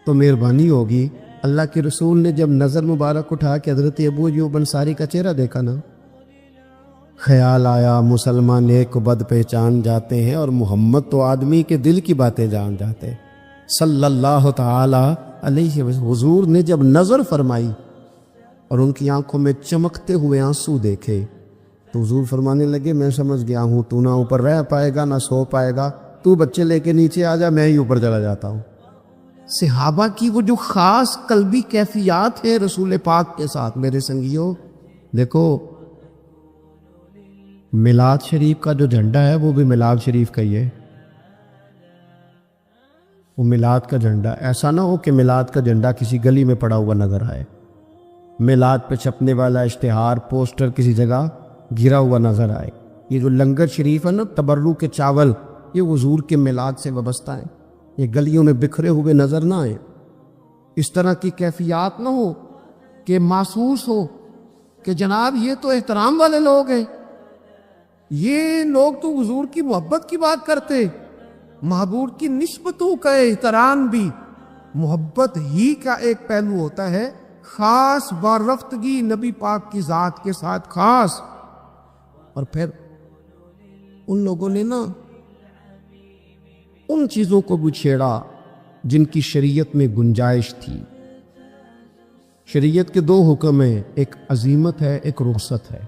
تو مہربانی ہوگی۔ اللہ کے رسول نے جب نظر مبارک اٹھا کے حضرت ابو ایوب انصاری کا چہرہ دیکھا نا، خیال آیا مسلمان نیک و بد پہچان جاتے ہیں اور محمد تو آدمی کے دل کی باتیں جان جاتے ہیں صلی اللہ تعالی علیہ وسلم۔ حضور نے جب نظر فرمائی اور ان کی آنکھوں میں چمکتے ہوئے آنسو دیکھے تو حضور فرمانے لگے میں سمجھ گیا ہوں تو نہ اوپر رہ پائے گا نہ سو پائے گا، تو بچے لے کے نیچے آ جا، میں ہی اوپر چلا جاتا ہوں۔ صحابہ کی وہ جو خاص قلبی کیفیات ہیں رسول پاک کے ساتھ، میرے سنگیوں دیکھو میلاد شریف کا جو جھنڈا ہے وہ بھی میلاد شریف کا ہی ہے، وہ میلاد کا جھنڈا، ایسا نہ ہو کہ میلاد کا جھنڈا کسی گلی میں پڑا ہوا نظر آئے، میلاد پہ چھپنے والا اشتہار پوسٹر کسی جگہ گرا ہوا نظر آئے۔ یہ جو لنگر شریف ہے نا، تبرک کے چاول، یہ حضور کے میلاد سے وابستہ ہیں، یہ گلیوں میں بکھرے ہوئے نظر نہ آئے۔ اس طرح کی کیفیات نہ ہو کہ محسوس ہو کہ جناب یہ تو احترام والے لوگ ہیں، یہ لوگ تو حضور کی محبت کی بات کرتے۔ محبوب کی نسبتوں کا احترام بھی محبت ہی کا ایک پہلو ہوتا ہے، خاص وارفتگی نبی پاک کی ذات کے ساتھ خاص۔ اور پھر ان لوگوں نے نا ان چیزوں کو بھی چھیڑا جن کی شریعت میں گنجائش تھی۔ شریعت کے دو حکم ہیں، ایک عزیمت ہے، ایک رخصت ہے۔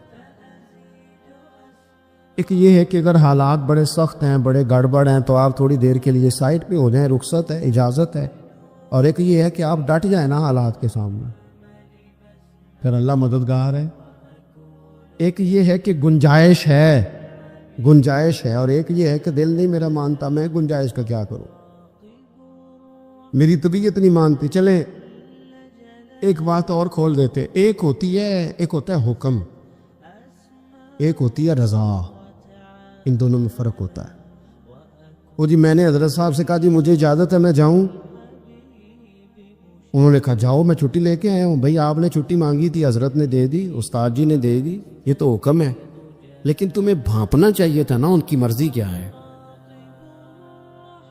ایک یہ ہے کہ اگر حالات بڑے سخت ہیں، بڑے گڑبڑ ہیں تو آپ تھوڑی دیر کے لیے سائٹ پہ ہو جائیں، رخصت ہے، اجازت ہے۔ اور ایک یہ ہے کہ آپ ڈٹ جائیں نا حالات کے سامنے، پھر اللہ مددگار ہے۔ ایک یہ ہے کہ گنجائش ہے، اور ایک یہ ہے کہ دل نہیں میرا مانتا، میں گنجائش کا کیا کروں، میری طبیعت نہیں مانتی۔ چلیں ایک بات اور کھول دیتے، ایک ہوتا ہے حکم، ایک ہوتی ہے رضا، ان دونوں میں فرق ہوتا ہے۔ وہ جی میں نے حضرت صاحب سے کہا جی مجھے اجازت ہے میں جاؤں، انہوں نے کہا جاؤ میں چھٹی لے کے آیا ہوں۔ بھائی آپ نے چھٹی مانگی تھی، حضرت نے دے دی، استاد جی نے دے دی، یہ تو حکم ہے، لیکن تمہیں بھانپنا چاہیے تھا نا ان کی مرضی کیا ہے،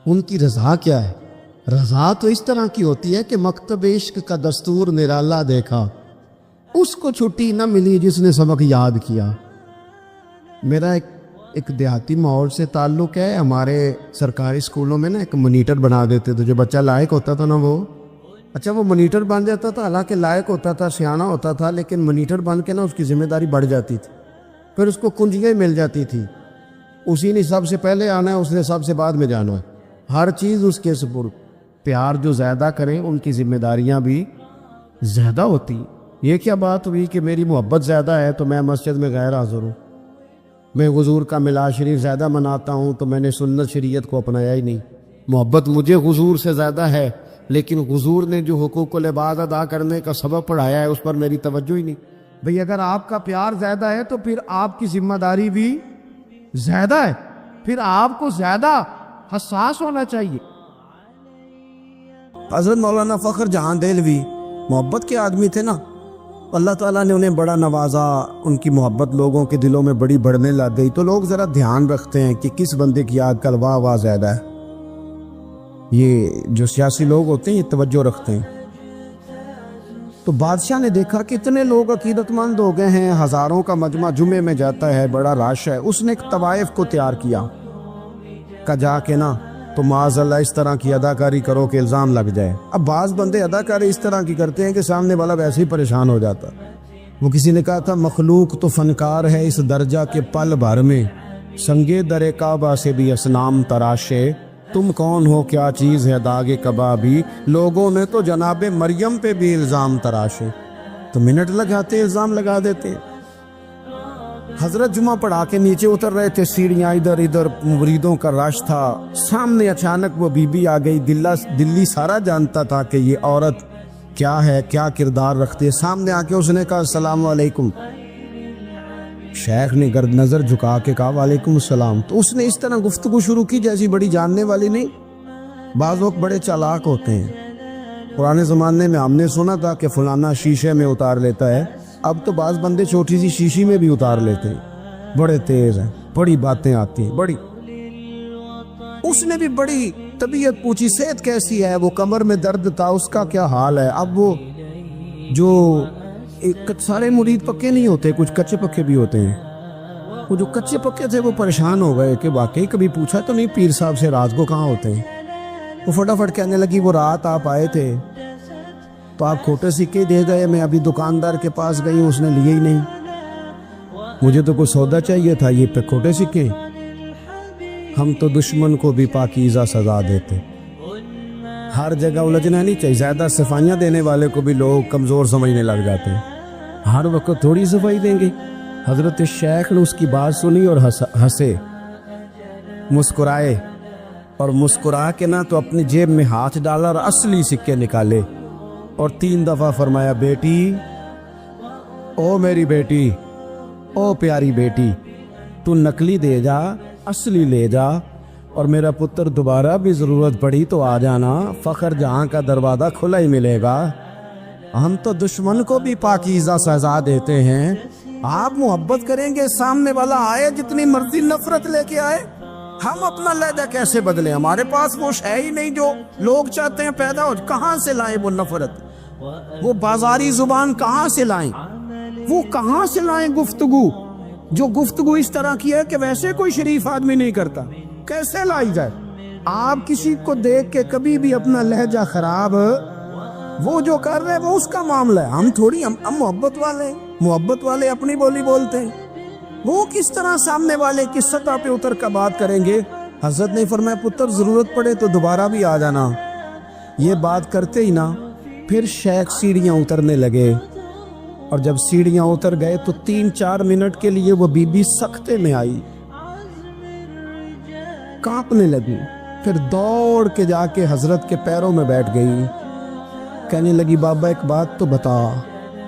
ان کی رضا کیا ہے۔ رضا تو اس طرح کی ہوتی ہے کہ مکتب عشق کا دستور نرالا دیکھا، اس کو چھٹی نہ ملی جس نے سبق یاد کیا۔ میرا ایک دیہاتی ماحول سے تعلق ہے، ہمارے سرکاری اسکولوں میں نا ایک مانیٹر بنا دیتے تھے، جو بچہ لائق ہوتا تھا نا وہ مانیٹر بن جاتا تھا، حالانکہ لائق ہوتا تھا، سیانا ہوتا تھا، لیکن مانیٹر بن کے نا اس کی ذمہ داری بڑھ جاتی تھی، پھر اس کو کنجیاں مل جاتی تھی، اسی نے سب سے پہلے آنا ہے، اس نے سب سے بعد میں جانا ہے، ہر چیز اس کے سپرد۔ پیار جو زیادہ کریں ان کی ذمہ داریاں بھی زیادہ ہوتی۔ یہ کیا بات ہوئی کہ میری محبت زیادہ ہے تو میں مسجد میں غیر حاضر ہوں، میں حضور کا میلاد شریف زیادہ مناتا ہوں تو میں نے سنت شریعت کو اپنایا ہی نہیں۔ محبت مجھے حضور سے زیادہ ہے، لیکن حضور نے جو حقوق العباد ادا کرنے کا سبق پڑھایا ہے اس پر میری توجہ ہی نہیں۔ بھئی اگر آپ کا پیار زیادہ ہے تو پھر آپ کی ذمہ داری بھی زیادہ ہے، پھر آپ کو زیادہ حساس ہونا چاہیے۔ حضرت مولانا فخر جہاں دہلوی محبت کے آدمی تھے نا، اللہ تعالیٰ نے انہیں بڑا نوازا، ان کی محبت لوگوں کے دلوں میں بڑی بڑھنے لگ گئی۔ تو لوگ ذرا دھیان رکھتے ہیں کہ کس بندے کی آج کل واہ واہ زیادہ ہے، یہ جو سیاسی لوگ ہوتے ہیں یہ توجہ رکھتے ہیں۔ تو بادشاہ نے دیکھا کہ اتنے لوگ عقیدت مند ہو گئے ہیں، ہزاروں کا مجمع جمعے میں جاتا ہے، بڑا رش ہے. اس نے ایک طوائف کو تیار کیا کہ جا کے نا تو معاذ اللہ اس طرح کی اداکاری کرو کہ الزام لگ جائے. اب بعض بندے اداکاری اس طرح کی کرتے ہیں کہ سامنے والا ویسے ہی پریشان ہو جاتا. وہ کسی نے کہا تھا مخلوق تو فنکار ہے اس درجہ کے پل بھر میں، سنگے در کعبہ سے بھی اسنام تراشے. تم کون ہو، کیا چیز ہے داغ کبابی، لوگوں نے تو جناب مریم پہ بھی الزام تراشے. تو منٹ لگاتے الزام لگا دیتے. حضرت جمعہ پڑھا کے نیچے اتر رہے تھے، سیڑھیاں ادھر ادھر، مریدوں کا رش تھا. سامنے اچانک وہ بی بی آ گئی. دلی سارا جانتا تھا کہ یہ عورت کیا ہے، کیا کردار رکھتی ہے. سامنے آ کے اس نے کہا السلام علیکم. شیخ نے گرد نظر جھکا کے کہا وعلیکم السلام. تو اس نے اس طرح گفتگو شروع کی جیسی بڑی جاننے والی نہیں. بعض لوگ بڑے چالاک ہوتے ہیں. پرانے زمانے میں ہم نے سنا تھا کہ فلانا شیشے میں اتار لیتا ہے، اب تو بعض بندے چھوٹی سی شیشی میں بھی اتار لیتے ہیں. بڑے تیز ہیں، بڑی باتیں آتی ہیں بڑی. اس نے بھی بڑی طبیعت پوچھی، صحت کیسی ہے، وہ کمر میں درد تھا، اس کا کیا حال ہے. اب وہ جو سارے مرید پکے نہیں ہوتے، کچھ کچے پکے بھی ہوتے ہیں. وہ جو کچے پکے تھے وہ پریشان ہو گئے کہ واقعی کبھی پوچھا تو نہیں پیر صاحب سے رات کو کہاں ہوتے ہیں. وہ فٹافٹ کہنے لگی وہ رات آپ آئے تھے تو آپ کھوٹے سکے دے گئے، میں ابھی دکاندار کے پاس گئی ہوں، اس نے لیے ہی نہیں. مجھے تو کوئی سودا چاہیے تھا، یہ پہ کھوٹے سکے. ہم تو دشمن کو بھی پاکیزہ سزا دیتے. ہر جگہ الجھنا نہیں چاہیے. زیادہ صفائیاں دینے والے کو بھی لوگ کمزور سمجھنے لگ جاتے ہیں. ہر وقت تھوڑی صفائی دیں گے. حضرت شیخ نے اس کی بات سنی اور ہنسے، مسکرائے، اور مسکرا کے نہ تو اپنی جیب میں ہاتھ ڈالا اور اصلی سکے نکالے اور 3 دفعہ فرمایا بیٹی، او میری بیٹی، او پیاری بیٹی، تو نقلی دے جا، اصلی لے جا، اور میرا پتر دوبارہ بھی ضرورت پڑی تو آ جانا، فخر جہاں کا دروازہ کھلا ہی ملے گا. ہم تو دشمن کو بھی پاکیزہ سزا دیتے ہیں. آپ محبت کریں گے، سامنے والا آئے جتنی مرضی نفرت لے کے آئے، ہم اپنا لہجہ کیسے بدلیں؟ ہمارے پاس وہ ہے ہی نہیں جو لوگ چاہتے ہیں پیدا ہو. کہاں سے لائیں وہ نفرت، وہ بازاری زبان کہاں سے لائیں، وہ کہاں سے لائیں گفتگو جو گفتگو اس طرح کی ہے کہ ویسے کوئی شریف آدمی نہیں کرتا، کیسے لائی جائے؟ آپ کسی کو دیکھ کے کبھی بھی اپنا لہجہ خراب، وہ جو کر رہے وہ اس کا معاملہ ہے. ہم تھوڑی، ہم محبت والے ہیں، محبت والے اپنی بولی بولتے ہیں. وہ کس طرح سامنے والے کی سطح پہ اتر کر بات کریں گے؟ حضرت نے فرمایا پتر ضرورت پڑے تو دوبارہ بھی آ جانا. یہ بات کرتے ہی نا پھر شیخ سیڑھیاں اترنے لگے، اور جب سیڑھیاں اتر گئے تو 3-4 منٹ کے لیے وہ بی بی سکتے میں آئی، کانپنے لگی. پھر دوڑ کے جا کے حضرت کے پیروں میں بیٹھ گئی. کہنے لگی بابا ایک بات تو بتا،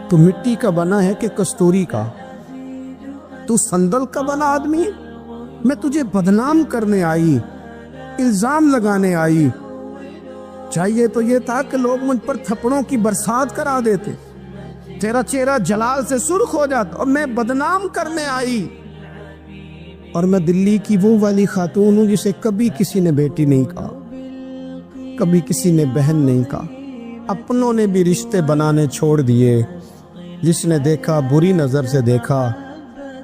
تو مٹی کا بنا ہے کہ کستوری کا؟ تو صندل کا بنا آدمی ہے؟ میں تجھے بدنام کرنے آئی، الزام لگانے آئی. چاہیے تو یہ تھا کہ لوگ مجھ پر تھپڑوں کی برسات کرا دیتے، تیرا چہرہ جلال سے سرخ ہو جاتا، اور میں بدنام کرنے آئی. اور میں دلی کی وہ والی خاتون ہوں جسے کبھی کسی نے بیٹی نہیں کہا، کبھی کسی نے بہن نہیں کہا. اپنوں نے بھی رشتے بنانے چھوڑ دیے. جس نے دیکھا بری نظر سے دیکھا،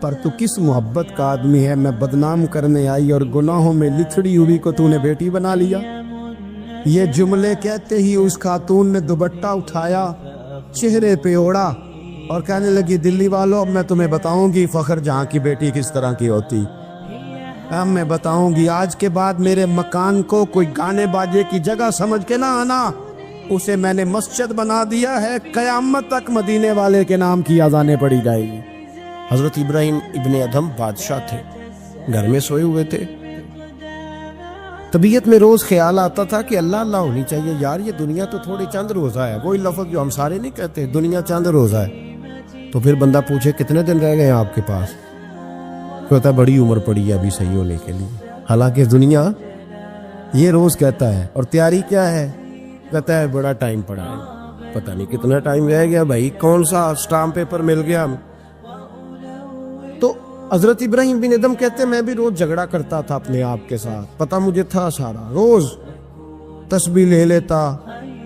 پر تو کس محبت کا آدمی ہے، میں بدنام کرنے آئی اور گناہوں میں لتھڑی ہوئی کو تو نے بیٹی بنا لیا. یہ جملے کہتے ہی اس خاتون نے دوپٹہ اٹھایا، چہرے پہ اوڑا، اور کہنے لگی دلی والوں اب میں تمہیں بتاؤں گی فخر جہاں کی بیٹی کس طرح کی ہوتی. اب میں بتاؤں گی، آج کے بعد میرے مکان کو کوئی گانے باجے کی جگہ سمجھ کے نہ آنا، اسے میں نے مسجد بنا دیا ہے، قیامت تک مدینے والے کے نام کی اذانیں پڑی جائے گی. حضرت ابراہیم ابن ادھم بادشاہ تھے، گھر میں سوئے ہوئے تھے. طبیعت میں روز خیال آتا تھا کہ اللہ اللہ ہونی چاہیے یار، یہ دنیا تو تھوڑی چند روزہ ہے. وہی لفظ جو ہم سارے نہیں کہتے، دنیا چند روزہ ہے. تو پھر بندہ پوچھے کتنے دن رہ گئے ہیں آپ کے پاس؟ کہتا ہے بڑی عمر پڑی ہے ابھی صحیح ہونے کے لیے. حالانکہ دنیا یہ روز کہتا ہے، اور تیاری کیا ہے؟ کہتا ہے بڑا ٹائم پڑا ہے، پتہ نہیں کتنا ٹائم رہ گیا بھائی، کون سا اسٹامپ پیپر مل گیا. تو حضرت ابراہیم بن ادھم کہتے میں بھی روز جھگڑا کرتا تھا اپنے آپ کے ساتھ، پتہ مجھے تھا سارا. روز تسبیح لے لیتا،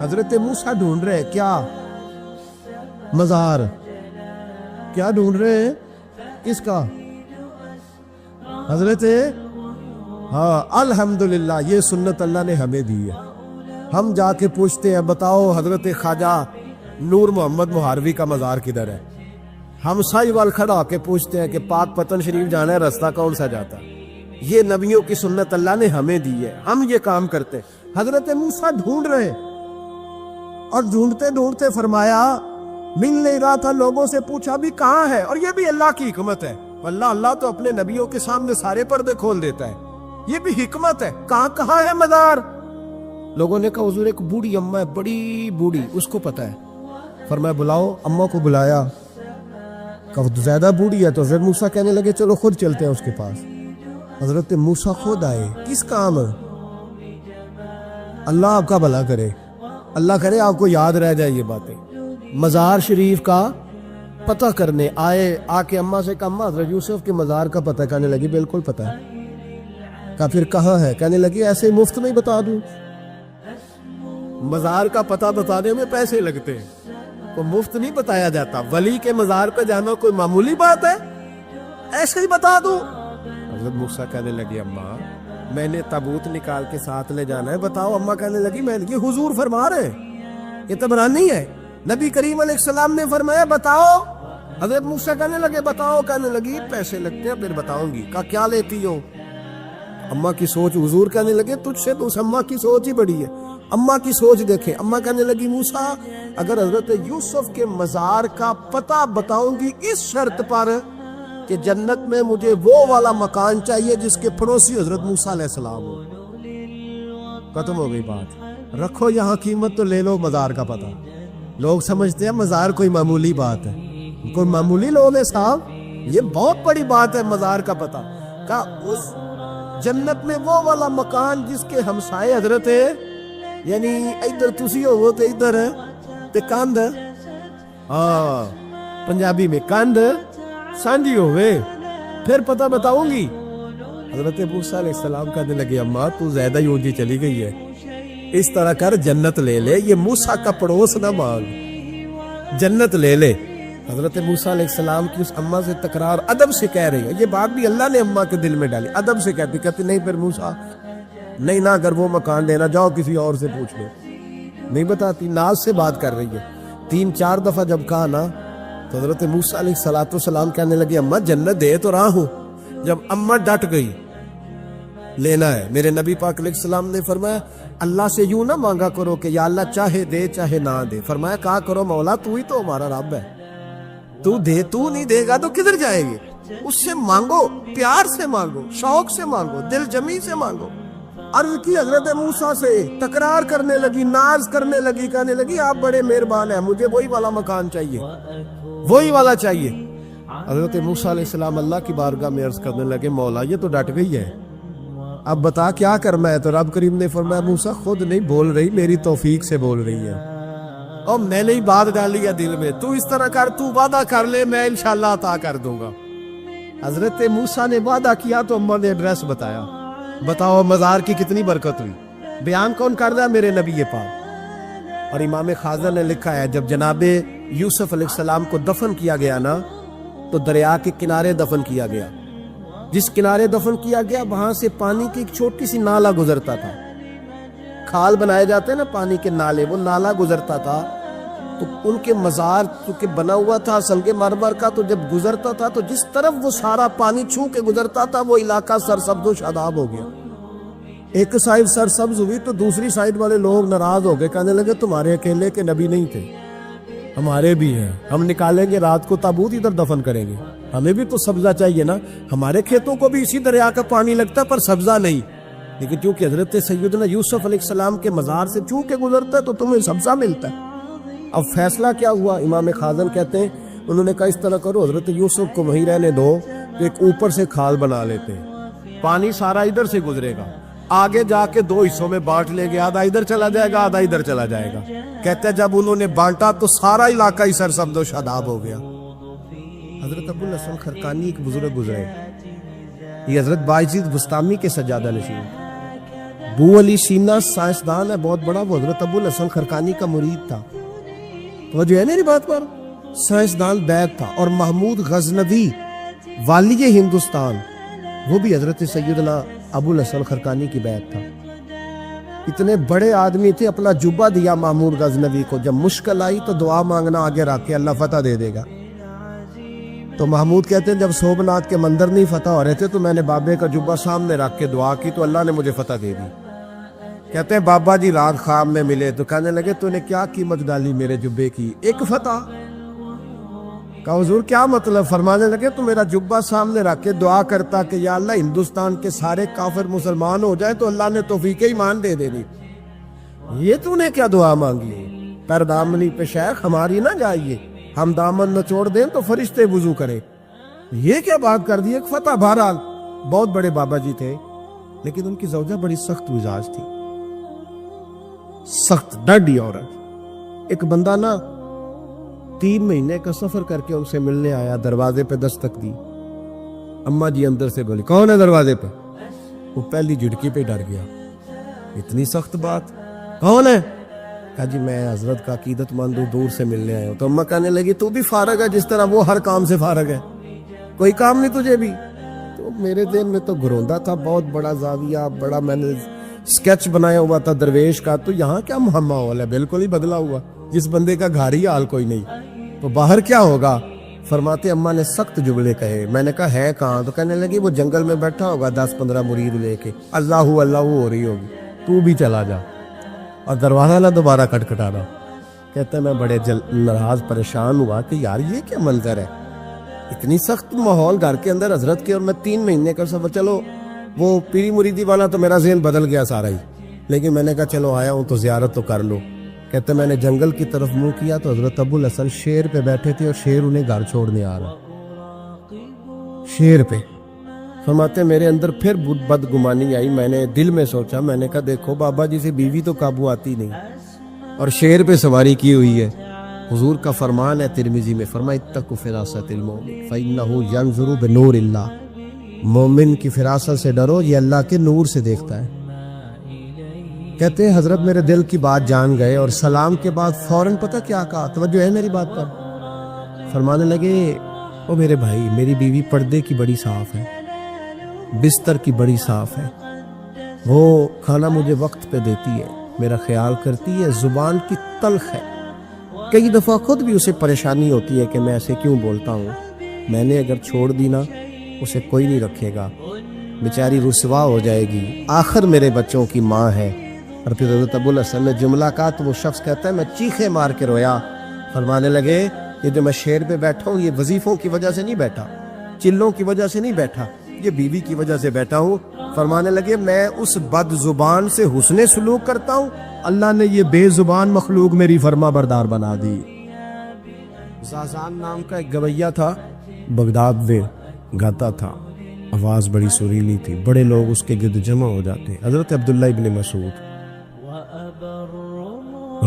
حضرت موسیٰ ڈھونڈ رہے کیا؟ مزار. کیا ڈھونڈ رہے ہیں؟ کس کا؟ حضرت ہاں الحمدللہ یہ سنت اللہ نے ہمیں دی ہے. ہم جا کے پوچھتے ہیں بتاؤ حضرت خواجہ نور محمد مہاروی کا مزار کدھر ہے. ہم ساہیوال کھڑا ہو کے پوچھتے ہیں کہ پاک پتن شریف جانا ہے رستہ کون سا جاتا ہے. یہ نبیوں کی سنت اللہ نے ہمیں دی ہے, ہم یہ کام کرتے ہیں. حضرت موسیٰ ڈھونڈ رہے اور ڈھونڈتے ڈھونڈتے فرمایا مل نہیں رہا تھا. لوگوں سے پوچھا بھی کہاں ہے, اور یہ بھی اللہ کی حکمت ہے. اللہ تو اپنے نبیوں کے سامنے سارے پردے کھول دیتا ہے, یہ بھی حکمت ہے. کہاں ہے مزار؟ لوگوں نے کہا حضور ایک بوڑھی اماں ہے, بڑی بوڑھی, اس کو پتا ہے. فرمایا بلاؤ. اماں کو بلایا, کہ زیادہ بوڑھی ہے تو پھر موسیٰ کہنے لگے چلو خود چلتے ہیں اس کے پاس. حضرت موسیٰ خود آئے. کس کام؟ اللہ آپ کا بھلا کرے, اللہ کرے آپ کو یاد رہ جائے یہ باتیں. مزار شریف کا پتہ کرنے آئے. آ کے اماں سے کہا اماں حضرت یوسف کے مزار کا پتہ. کہنے لگی بالکل پتہ ہے. کہا پھر کہاں ہے؟ کہنے لگی ایسے مفت میں بتا دوں. مزار کا پتہ بتانے میں پیسے لگتے ہیں, تو مفت نہیں بتایا جاتا. ولی کے مزار پہ جانا کوئی معمولی بات ہے, ایسے ہی بتا دوں. حضرت موسیٰ کہنے لگی اماں میں نے تابوت نکال کے ساتھ لے جانا ہے, بتاؤ. اماں کہنے لگی میں نے حضور فرما رہے ہیں, یہ طبرانی ہے. نبی کریم علیہ السلام نے فرمایا بتاؤ. حضرت موسیٰ کہنے لگے بتاؤ. کہنے لگی پیسے لگتے ہیں پھر بتاؤں گی. کہا کیا لیتی ہو؟ اماں کی سوچ. حضور کہنے لگے تجھ سے تو اس اماں کی سوچ ہی بڑی ہے. اماں کی سوچ دیکھیں. اماں کہنے لگی موسیٰ اگر حضرت یوسف کے مزار کا پتہ بتاؤں گی اس شرط پر کہ جنت میں مجھے وہ والا مکان چاہیے جس کے پڑوسی حضرت موسیٰ علیہ السلام ہو. ختم ہو گئی بات. رکھو یہاں قیمت تو لے لو مزار کا پتہ. لوگ سمجھتے ہیں مزار کوئی معمولی بات ہے. کوئی معمولی لوگ ہیں صاحب, یہ بہت بڑی بات ہے مزار کا پتہ. کہا اس جنت میں وہ والا مکان جس کے ہمسائے حضرت ہے, یعنی ادھر تسی ہو تے ادھر ہے تے کاندھ, ہاں پنجابی میں کاندھ سانجی ہوئے پھر پتہ بتاؤں گی. حضرت موسیٰ علیہ السلام کہنے لگے اماں تو زیادہ ہی اونچی چلی گئی ہے, اس طرح کر جنت لے لے. یہ موسیٰ کا پڑوس نہ مانگ, جنت لے لے. حضرت موسیٰ علیہ السلام کی اس اماں سے تکرار ادب سے کہہ رہی ہے. یہ بات بھی اللہ نے اماں کے دل میں ڈالی, ادب سے کہتی نہیں پھر موسیٰ نہیں نہ اگر وہ مکان لینا جاؤ کسی اور سے پوچھ لو. نہیں بتاتی, ناز سے بات کر رہی ہے. 3-4 دفعہ جب کہا نا تو حضرت موسیٰ علیہ السلام کہنے لگے اماں جنت دے تو رہا ہوں. جب اماں ڈٹ گئی لینا ہے, میرے نبی پاک علیہ السلام نے فرمایا اللہ سے یوں نہ مانگا کرو کہ یا اللہ چاہے دے چاہے نہ دے. فرمایا کہا کرو مولا تو ہی تو ہمارا رب ہے, تو دے, تو نہیں دے گا تو کدھر جائے گی. اس سے مانگو, پیار سے مانگو, شوق سے مانگو, دل جمی سے مانگو. عرض کی حضرت موسیٰ سے, تکرار کرنے لگی, ناز کرنے لگی, کہنے لگی آپ بڑے مہربان ہیں, مجھے وہی والا مکان چاہیے, وہی والا چاہیے. حضرت موسیٰ علیہ السلام اللہ کی بارگاہ میں عرض کرنے لگے مولا یہ تو ڈٹ گئی ہے, اب بتا کیا کرنا ہے. تو رب کریم نے فرمایا موسیٰ خود نہیں بول رہی, میری توفیق سے بول رہی ہے, اور میں نے ہی بات ڈالی ہے دل میں. تو اس طرح کر, تو وعدہ کر لے, میں انشاءاللہ عطا کر دوں گا. حضرت موسیٰ نے وعدہ کیا تو اماں نے ایڈریس بتایا. بتاؤ مزار کی کتنی برکت ہوئی. بیان کون کر رہا ہے؟ میرے نبی پاک. اور امام خازن نے لکھا ہے جب جناب یوسف علیہ السلام کو دفن کیا گیا نا تو دریا کے کنارے دفن کیا گیا. جس کنارے دفن کیا گیا وہاں سے پانی کی ایک چھوٹی سی نالا گزرتا تھا. کھال بنائے جاتے ہیں نا پانی کے نالے, وہ نالا گزرتا تھا. تو ان کے مزار چونکہ بنا ہوا تھا سنگ مرمر کا, تو جب گزرتا تھا تو جس طرف وہ سارا پانی چھو کے گزرتا تھا وہ علاقہ سرسبز و شاداب ہو گیا. ایک سائڈ سرسبز ہوئی تو دوسری سائڈ والے لوگ ناراض ہو گئے, کہنے لگے تمہارے اکیلے کے نبی نہیں تھے, ہمارے بھی ہیں, ہم نکالیں گے رات کو تابوت ادھر دفن کریں گے, ہمیں بھی تو سبزہ چاہیے نا. ہمارے کھیتوں کو بھی اسی دریا کا پانی لگتا ہے پر سبزہ نہیں, لیکن چونکہ حضرت سیدنا یوسف علیہ السلام کے مزار سے چوں کے گزرتا ہے تو تمہیں سبزہ ملتا ہے. اب فیصلہ کیا ہوا؟ امام خازن کہتے ہیں انہوں نے کہا اس طرح کرو حضرت یوسف کو وہیں رہنے دو, تو ایک اوپر سے کھال بنا لیتے ہیں, پانی سارا ادھر سے گزرے گا, آگے جا کے 2 حصوں میں بانٹ لیں گے, آدھا ادھر چلا جائے گا آدھا ادھر چلا جائے گا. کہتے ہیں جب انہوں نے بانٹا تو سارا علاقہ ہی سرسبز و شاداب ہو گیا. حضرت ابو الحسن خرقانی ایک بزرگ گزرے, یہ حضرت باعزید بستامی کے سجادہ نشین تھے۔ بو علی سینا سائنسدان ہے بہت بڑا، وہ حضرت ابو الحسن خرقانی کا مرید تھا، تو جو ہے میری بات پر، سائنسدان بیگ تھا۔ اور محمود غزنوی والی ہندوستان، وہ بھی حضرت سیدنا ابو الحسن خرقانی کی بیگ تھا۔ اتنے بڑے آدمی تھے، اپنا جبہ دیا محمود غزنوی کو، جب مشکل آئی تو دعا مانگنا آگے رکھ کے، اللہ فتح دے دے گا۔ تو محمود کہتے ہیں جب سومناتھ کے مندر نہیں فتح ہو رہے تھے تو میں نے بابے کا جبہ سامنے رکھ کے دعا کی تو اللہ نے مجھے فتح دے دی۔ کہتے ہیں بابا جی رات خواب میں ملے تو کہنے لگے تو نے کیا قیمت ڈالی میرے جبے کی؟ ایک فتح۔ کہا حضور کیا مطلب؟ فرمانے لگے تو میرا جبہ سامنے رکھ کے دعا کرتا کہ یا اللہ ہندوستان کے سارے کافر مسلمان ہو جائیں تو اللہ نے توفیق ایمان دے دینی، یہ تو نے کیا دعا مانگی؟ پر دامنی پہ شیخ ہماری نہ جائیے، ہم دامن نہ چھوڑ دیں تو فرشتے وضو کریں، یہ کیا بات کر دی؟ ایک فتح۔ بہرحال بہت بڑے بابا جی تھے، لیکن ان کی زوجہ بڑی سخت مزاج تھی، سخت ڈاڈی عورت۔ ایک بندہ نا 3 مہینے کا سفر کر کے ان سے ملنے آیا، دروازے پہ دستک دی، اماں جی اندر سے بولی کون ہے دروازے پہ؟ وہ پہلی جھٹکی پہ ڈر گیا، اتنی سخت بات، کون ہے؟ کہا جی میں حضرت کا عقیدت مند ہوں، دور سے ملنے آیا ہوں۔ تو اماں کہنے لگی تو بھی فارغ ہے جس طرح وہ ہر کام سے فارغ ہے، کوئی کام نہیں تجھے بھی؟ تو میرے ذہن میں تو گھروندا تھا، بہت بڑا زاویہ، بڑا میں نے سکیچ بنایا ہوا تھا درویش کا، تو یہاں کیا ماحول ہے، بالکل ہی بدلا ہوا، جس بندے کا گھر ہی حال کوئی نہیں، تو باہر کیا ہوگا؟ فرماتے اماں نے سخت جملے کہے، میں نے کہا ہے کہاں؟ تو کہنے لگی وہ جنگل میں بیٹھا ہوگا 10-15 مرید لے کے، اللہ اللہ ہو رہی ہوگی، تو بھی چلا جا اور دروازہ نہ دوبارہ کھٹکھٹانا۔ کہتا ہے میں بڑے ناراض پریشان ہوا کہ یار یہ کیا منظر ہے، اتنی سخت ماحول گھر کے اندر حضرت کے، اور میں 3 مہینے کا سفر۔ چلو وہ پیری مریدی والا تو میرا ذہن بدل گیا سارا ہی، لیکن میں نے کہا چلو آیا ہوں تو زیارت تو کر لو۔ کہتے میں نے جنگل کی طرف منہ کیا تو حضرت ابو الحسن شیر پہ بیٹھے تھے اور شیر انہیں گھر چھوڑنے آ رہا، شیر پہ۔ فرماتے میرے اندر پھر بدگمانی آئی، میں نے دل میں سوچا، میں نے کہا دیکھو بابا جی سے بیوی تو قابو آتی نہیں اور شیر پہ سواری کی ہوئی ہے۔ حضور کا فرمان ہے ترمذی میں، فرمایا اتقوا فراست المؤمن فإنہ ینظر بنور اللہ، مومن کی فراست سے ڈرو، یہ اللہ کے نور سے دیکھتا ہے۔ کہتے ہیں حضرت میرے دل کی بات جان گئے اور سلام کے بعد فوراً پتہ کیا کہا، توجہ ہے میری بات پر؟ فرمانے لگے او میرے بھائی، میری بیوی پردے کی بڑی صاف ہے، بستر کی بڑی صاف ہے، وہ کھانا مجھے وقت پہ دیتی ہے، میرا خیال کرتی ہے، زبان کی تلخ ہے، کئی دفعہ خود بھی اسے پریشانی ہوتی ہے کہ میں ایسے کیوں بولتا ہوں، میں نے اگر چھوڑ دی نا اسے کوئی نہیں رکھے گا، بیچاری رسوا ہو جائے گی، آخر میرے بچوں کی ماں ہے۔ اور پھر حضرت ابو الحسن نے جملہ کہا تو وہ شخص کہتا ہے میں چیخے مار کے رویا۔ فرمانے لگے یہ جو میں شیر پہ بیٹھا ہوں یہ وظیفوں کی وجہ سے نہیں بیٹھا، چلوں کی وجہ سے نہیں بیٹھا، یہ بیوی کی وجہ سے بیٹھا ہوں۔ فرمانے لگے میں اس بد زبان سے حسن سلوک کرتا ہوں، اللہ نے یہ بے زبان مخلوق میری فرما بردار بنا دی۔ زازان نام کا ایک گویہ تھا، بغداد میں گاتا تھا، آواز بڑی سریلی تھی، بڑے لوگ اس کے گرد جمع ہو جاتے۔ حضرت عبداللہ ابن مسعود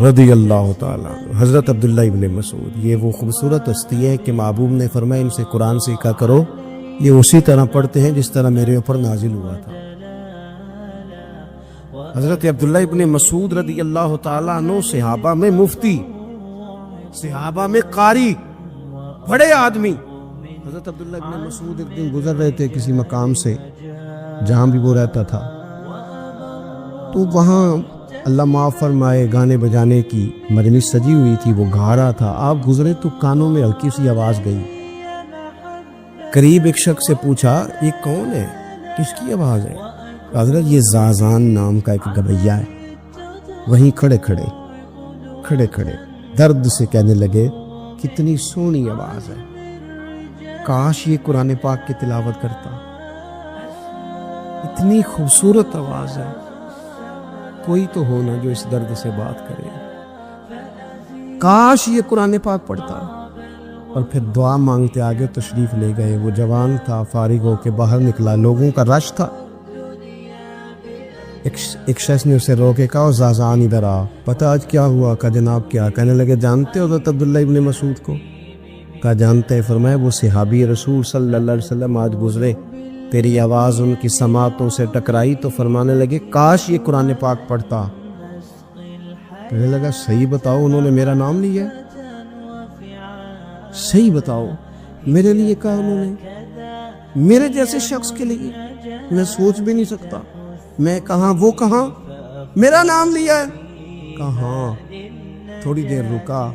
رضی اللہ تعالیٰ، حضرت عبداللہ ابن مسعود یہ وہ خوبصورت ہستی ہے کہ محبوب نے فرمایا ان سے قرآن سیکھا کرو، یہ اسی طرح پڑھتے ہیں جس طرح میرے اوپر نازل ہوا تھا۔ حضرت عبداللہ ابن مسعود رضی اللہ تعالیٰ عنہ صحابہ میں مفتی، صحابہ میں قاری، بڑے آدمی۔ حضرت عبداللہ ابن مسعود ایک دن گزر رہے تھے کسی مقام سے جہاں بھی وہ رہتا تھا، تو وہاں اللہ معاف فرمائے گانے بجانے کی مجلس سجی ہوئی تھی، وہ گا رہا تھا، آپ گزرے تو کانوں میں ہلکی سی آواز گئی، قریب ایک شخص سے پوچھا یہ کون ہے، کس کی آواز ہے؟ حضرت یہ زازان نام کا ایک گویہ ہے۔ وہیں کھڑے کھڑے درد سے کہنے لگے کتنی سونی آواز ہے، کاش یہ قرآن پاک کی تلاوت کرتا، اتنی خوبصورت آواز ہے، کوئی تو ہونا جو اس درد سے بات کرے، کاش یہ قرآن پاک پڑھتا۔ اور پھر دعا مانگتے آگے تشریف لے گئے۔ وہ جوان تھا، فارغ ہو کے باہر نکلا، لوگوں کا رش تھا، ایک شخص نے اسے روکے کہا زازان ادھر آ، پتہ آج کیا ہوا؟ کہا جناب کیا؟ کہنے لگے جانتے ہو حضرت عبداللہ ابن مسعود کو؟ کہا جانتے ہیں۔ فرمایا وہ صحابی رسول صلی اللہ علیہ وسلم آج گزرے، تیری آواز ان کی سماعتوں سے ٹکرائی تو فرمانے لگے کاش یہ قرآن پاک پڑھتا. کہنے لگا صحیح بتاؤ انہوں نے میرا نام لیا ہے؟ صحیح بتاؤ میرے لیے کہا انہوں نے؟ میرے جیسے شخص کے لیے میں سوچ بھی نہیں سکتا. میں کہاں وہ کہاں میرا نام لیا ہے؟ کہاں. تھوڑی دیر رکا,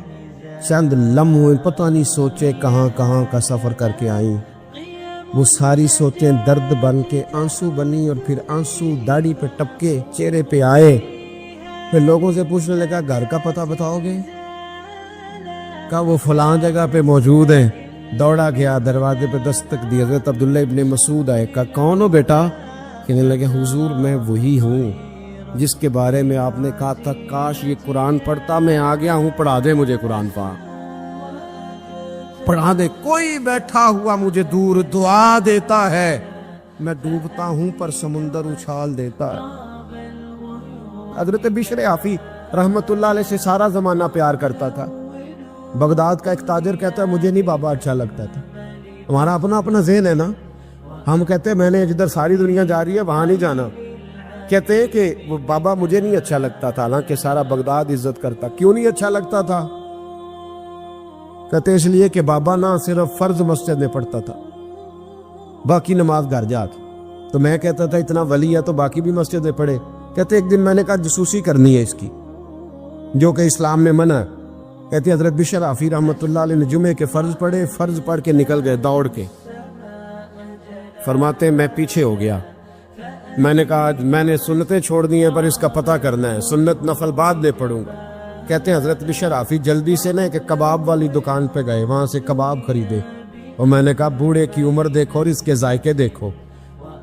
چند لمحے پتہ نہیں سوچے کہاں کہاں کا سفر کر کے آئیں. وہ ساری سوچیں درد بن کے آنسو بنی اور پھر آنسو داڑھی پہ ٹپکے چہرے پہ آئے. پھر لوگوں سے پوچھنے لگا گھر کا پتہ بتاؤ گے؟ کہا وہ فلاں جگہ پہ موجود ہیں. دوڑا گیا, دروازے پہ دستک دی. حضرت عبداللہ ابن مسعود آئے. کہا کون ہو بیٹا؟ کہنے لگے حضور میں وہی ہوں جس کے بارے میں آپ نے کہا تھا کاش یہ قرآن پڑھتا. میں آ گیا ہوں, پڑھا دے مجھے قرآن پاک, پڑھا دے. کوئی بیٹھا ہوا مجھے دور دعا دیتا ہے, میں ڈوبتا ہوں پر سمندر اچھال دیتا ہے. حضرت بشر حافی رحمت اللہ علیہ سے سارا زمانہ پیار کرتا تھا. بغداد کا ایک تاجر کہتا ہے مجھے نہیں بابا اچھا لگتا تھا. ہمارا اپنا اپنا ذہن ہے نا, ہم کہتے ہیں میں نے جدھر ساری دنیا جا رہی ہے وہاں نہیں جانا. کہتے ہیں کہ وہ بابا مجھے نہیں اچھا لگتا تھا, حالانکہ سارا بغداد عزت کرتا. کیوں نہیں اچھا لگتا تھا؟ کہتے اس لیے کہ بابا نہ صرف فرض مسجد میں پڑھتا تھا, باقی نماز گھر جا کے. تو میں کہتا تھا اتنا ولی ہے تو باقی بھی مسجد میں پڑھے. کہتے ایک دن میں نے کہا جسوسی کرنی ہے اس کی, جو کہ اسلام میں منع ہے. کہتے حضرت بشر حافی رحمت اللہ علیہ نے جمعے کے فرض پڑھے, فرض پڑھ کے نکل گئے دوڑ کے. فرماتے میں پیچھے ہو گیا. میں نے کہا میں نے سنتیں چھوڑ دی ہیں پر اس کا پتہ کرنا ہے, سنت نفل بعد میں پڑھوں گا. کہتے ہیں حضرت بشر حافی جلدی سے نا کہ کباب والی دکان پہ گئے, وہاں سے کباب خریدے. اور میں نے کہا بوڑھے کی عمر دیکھو اور اس کے ذائقے دیکھو,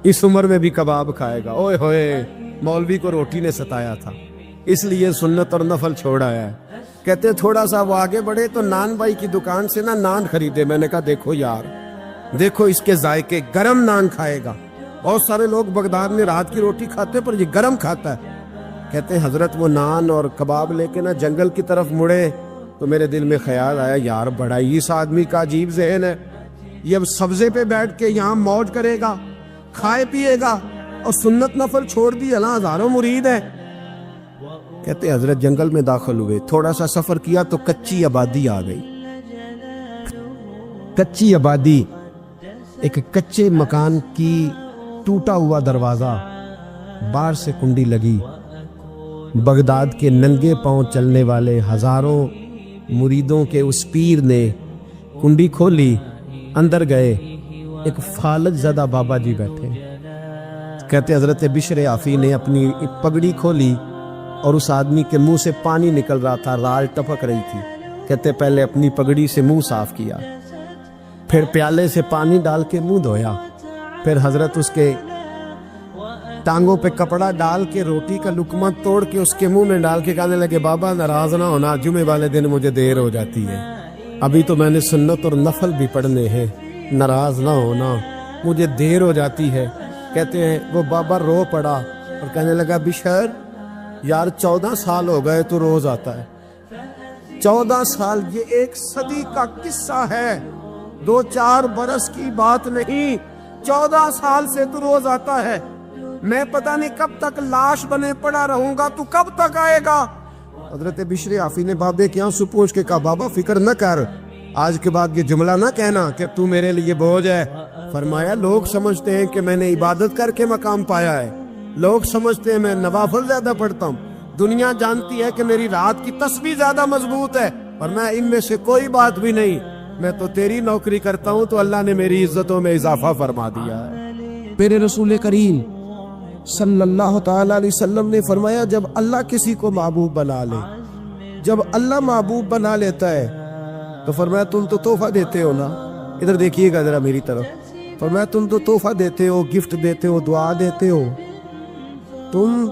اس عمر میں بھی کباب کھائے گا. اوئے ہوئے, مولوی کو روٹی نے ستایا تھا اس لیے سنت اور نفل چھوڑا ہے. کہتے تھوڑا سا وہ آگے بڑھے تو نان بھائی کی دکان سے نا نان خریدے. میں نے کہا دیکھو یار, دیکھو اس کے ذائقے, گرم نان کھائے گا. بہت سارے لوگ بغداد میں رات کی روٹی کھاتے پر یہ گرم کھاتا ہے. کہتے ہیں حضرت وہ نان اور کباب لے کے نا جنگل کی طرف مڑے تو میرے دل میں خیال آیا یار بڑا ہی اس آدمی کا عجیب ذہن ہے, یہ اب سبزے پہ بیٹھ کے یہاں موج کرے گا, کھائے پیے گا, اور سنت نفل چھوڑ دی, اللہ ہزاروں مرید ہے. کہتے حضرت جنگل میں داخل ہوئے, تھوڑا سا سفر کیا تو کچی آبادی آ گئی. کچی آبادی, ایک کچے مکان کی ٹوٹا ہوا دروازہ, باہر سے کنڈی لگی. بغداد کے ننگے پاؤں چلنے والے ہزاروں مریدوں کے اس پیر نے کنڈی کھولی, اندر گئے. ایک فالج زدہ بابا جی بیٹھے. کہتے حضرت بشر حافی نے اپنی پگڑی کھولی اور اس آدمی کے منہ سے پانی نکل رہا تھا, رال ٹپک رہی تھی. کہتے پہلے اپنی پگڑی سے منہ صاف کیا, پھر پیالے سے پانی ڈال کے منہ دھویا, پھر حضرت اس کے ٹانگوں پہ کپڑا ڈال کے روٹی کا لقمہ توڑ کے اس کے منہ میں ڈال کے کہنے لگے بابا ناراض نہ ہونا, جمعے والے دن مجھے دیر ہو جاتی ہے, ابھی تو میں نے سنت اور نفل بھی پڑھنے ہیں, ناراض نہ ہونا مجھے دیر ہو جاتی ہے. کہتے ہیں وہ بابا رو پڑا اور کہنے لگا بشر یار 14 سال ہو گئے تو روز آتا ہے. 14 سال, یہ ایک صدی کا قصہ ہے, 2-4 برس کی بات نہیں. 14 سال سے تو روز آتا ہے. میں پتہ نہیں کب تک لاش بنے پڑا رہوں گا, تو کب تک آئے گا؟ حضرت بشر حافی نے بابے کی آنسو پوچھ کے کہا بابا فکر نہ کر, آج کے بعد یہ جملہ نہ کہنا کہ تو میرے لیے بوجھ ہے. فرمایا لوگ سمجھتے ہیں کہ میں نے عبادت کر کے مقام پایا ہے, لوگ سمجھتے ہیں میں نوافل زیادہ پڑھتا ہوں, دنیا جانتی ہے کہ میری رات کی تسبیح زیادہ مضبوط ہے, اور میں ان میں سے کوئی بات بھی نہیں. میں تو تیری نوکری کرتا ہوں تو اللہ نے میری عزتوں میں اضافہ فرما دیا ہے. میرے رسول کریم صلی اللہ تعالی علیہ وسلم نے فرمایا جب اللہ کسی کو محبوب بنا لے, جب اللہ محبوب بنا لیتا ہے تو فرمایا تم تو تحفہ دیتے ہو نا, ادھر دیکھیے گا ذرا میری طرف. فرمایا تم تو تحفہ دیتے ہو, گفٹ دیتے ہو, دعا دیتے ہو, تم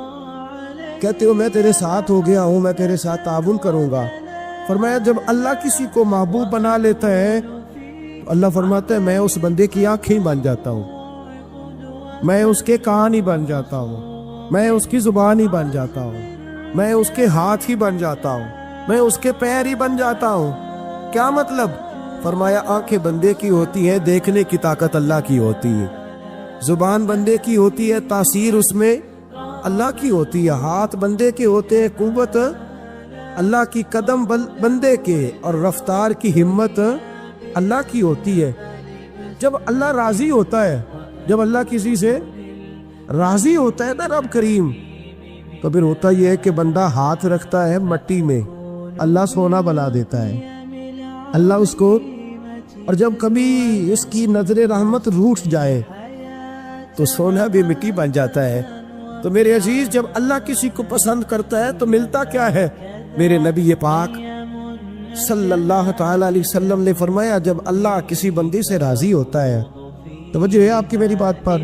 کہتے ہو میں تیرے ساتھ ہو گیا ہوں, میں تیرے ساتھ تعاون کروں گا. فرمایا جب اللہ کسی کو محبوب بنا لیتا ہے تو اللہ فرماتا ہے میں اس بندے کی آنکھیں بن جاتا ہوں, میں اس کے کان ہی بن جاتا ہوں, میں اس کی زبان ہی بن جاتا ہوں, میں اس کے ہاتھ ہی بن جاتا ہوں, میں اس کے پیر ہی بن جاتا ہوں. کیا مطلب؟ فرمایا آنکھیں بندے کی ہوتی ہیں, دیکھنے کی طاقت اللہ کی ہوتی ہے. زبان بندے کی ہوتی ہے، تاثیر اس میں اللہ کی ہوتی ہے، ہاتھ بندے کے ہوتے ہیں، قوت اللہ کی، قدم بندے کے، اور رفتار کی ہمت اللہ کی ہوتی ہے۔ جب اللہ راضی ہوتا ہے، جب اللہ کسی سے راضی ہوتا ہے نا رب کریم، تو پھر ہوتا یہ ہے کہ بندہ ہاتھ رکھتا ہے مٹی میں، اللہ سونا بنا دیتا ہے، اللہ اس کو، اور جب کبھی اس کی نظر رحمت روٹھ جائے تو سونا بھی مٹی بن جاتا ہے۔ تو میرے عزیز، جب اللہ کسی کو پسند کرتا ہے تو ملتا کیا ہے؟ میرے نبی پاک صلی اللہ تعالی علیہ وسلم نے فرمایا، جب اللہ کسی بندے سے راضی ہوتا ہے، توجہ ہے آپ کی میری بات پر،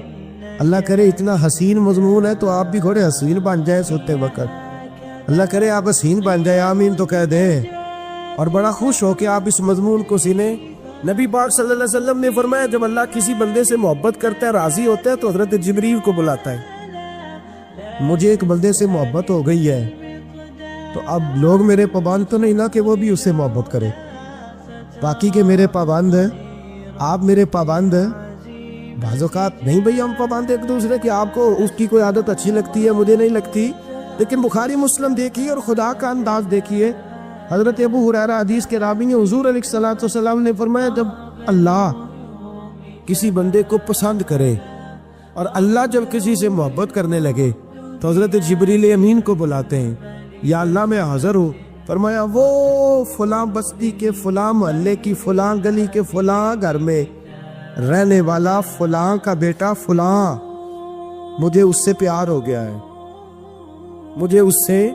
اللہ کرے اتنا حسین مضمون ہے تو آپ بھی تھوڑے حسین بن جائیں سوتے وقت، اللہ کرے آپ حسین بن جائے، آمین تو کہہ دیں، اور بڑا خوش ہو کہ آپ اس مضمون کو سنیں۔ نبی پاک صلی اللہ علیہ وسلم نے فرمایا، جب اللہ کسی بندے سے محبت کرتا ہے، راضی ہوتا ہے، تو حضرت جبریل کو بلاتا ہے، مجھے ایک بندے سے محبت ہو گئی ہے، تو اب لوگ میرے پابند تو نہیں نا کہ وہ بھی اس سے محبت کرے، باقی کہ میرے پابند ہیں، آپ میرے پابند ہیں، بعض اوقات نہیں بھئی ہم پابند ایک دوسرے کہ آپ کو اس کی کوئی عادت اچھی لگتی ہے، مجھے نہیں لگتی، لیکن بخاری مسلم دیکھیے اور خدا کا انداز دیکھیے۔ حضرت ابو ہریرہ حدیث کے راوی ہیں، حضور علیہ الصلوۃ والسلام نے فرمایا، جب اللہ کسی بندے کو پسند کرے اور اللہ جب کسی سے محبت کرنے لگے تو حضرت جبریل امین کو بلاتے ہیں، یا اللہ میں حاضر ہوں، فرمایا وہ فلاں بستی کے فلاں محلے کی فلاں گلی کے فلاں گھر میں رہنے والا فلاں کا بیٹا فلاں، مجھے اس سے پیار ہو گیا ہے، مجھے اس سے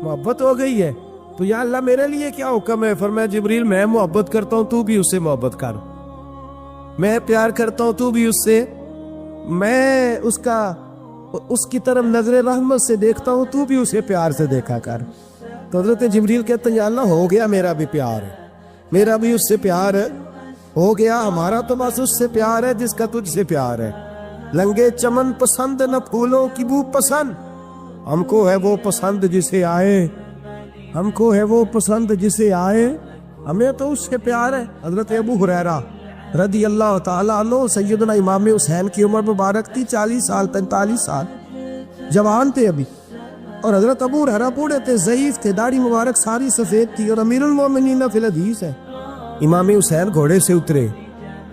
محبت ہو گئی ہے، تو یا اللہ میرے لیے کیا حکم ہے؟ فرمایا جبریل میں محبت کرتا ہوں، تو بھی اس سے محبت کر، میں پیار کرتا ہوں، تو بھی اس سے، میں اس کی طرف نظر رحمت سے دیکھتا ہوں، تو بھی اسے پیار سے دیکھا کر۔ تو حضرت جبریل کہتے ہیں، یا اللہ ہو گیا، میرا بھی پیار ہے، میرا بھی اس سے پیار ہے، ہو گیا، ہمارا تو بس اس سے پیار ہے جس کا تجھ سے پیار ہے۔ لنگے چمن پسند نہ پھولوں کی بو پسند، ہم کو ہے وہ پسند جسے آئے، ہم کو ہے وہ پسند جسے آئے، ہمیں تو اس سے پیار ہے۔ حضرت ابو ہریرہ رضی اللہ تعالیٰ عنہ، سیدنا امام حسین کی عمر مبارک تھی 40 سال 45 سال، جوان تھے ابھی، اور حضرت ابو ہریرہ بوڑھے تھے، ضعیف تھے، داڑھی مبارک ساری سفید تھی، اور امیر المومنین فی الحدیث ہے۔ امام حسین گھوڑے سے اترے،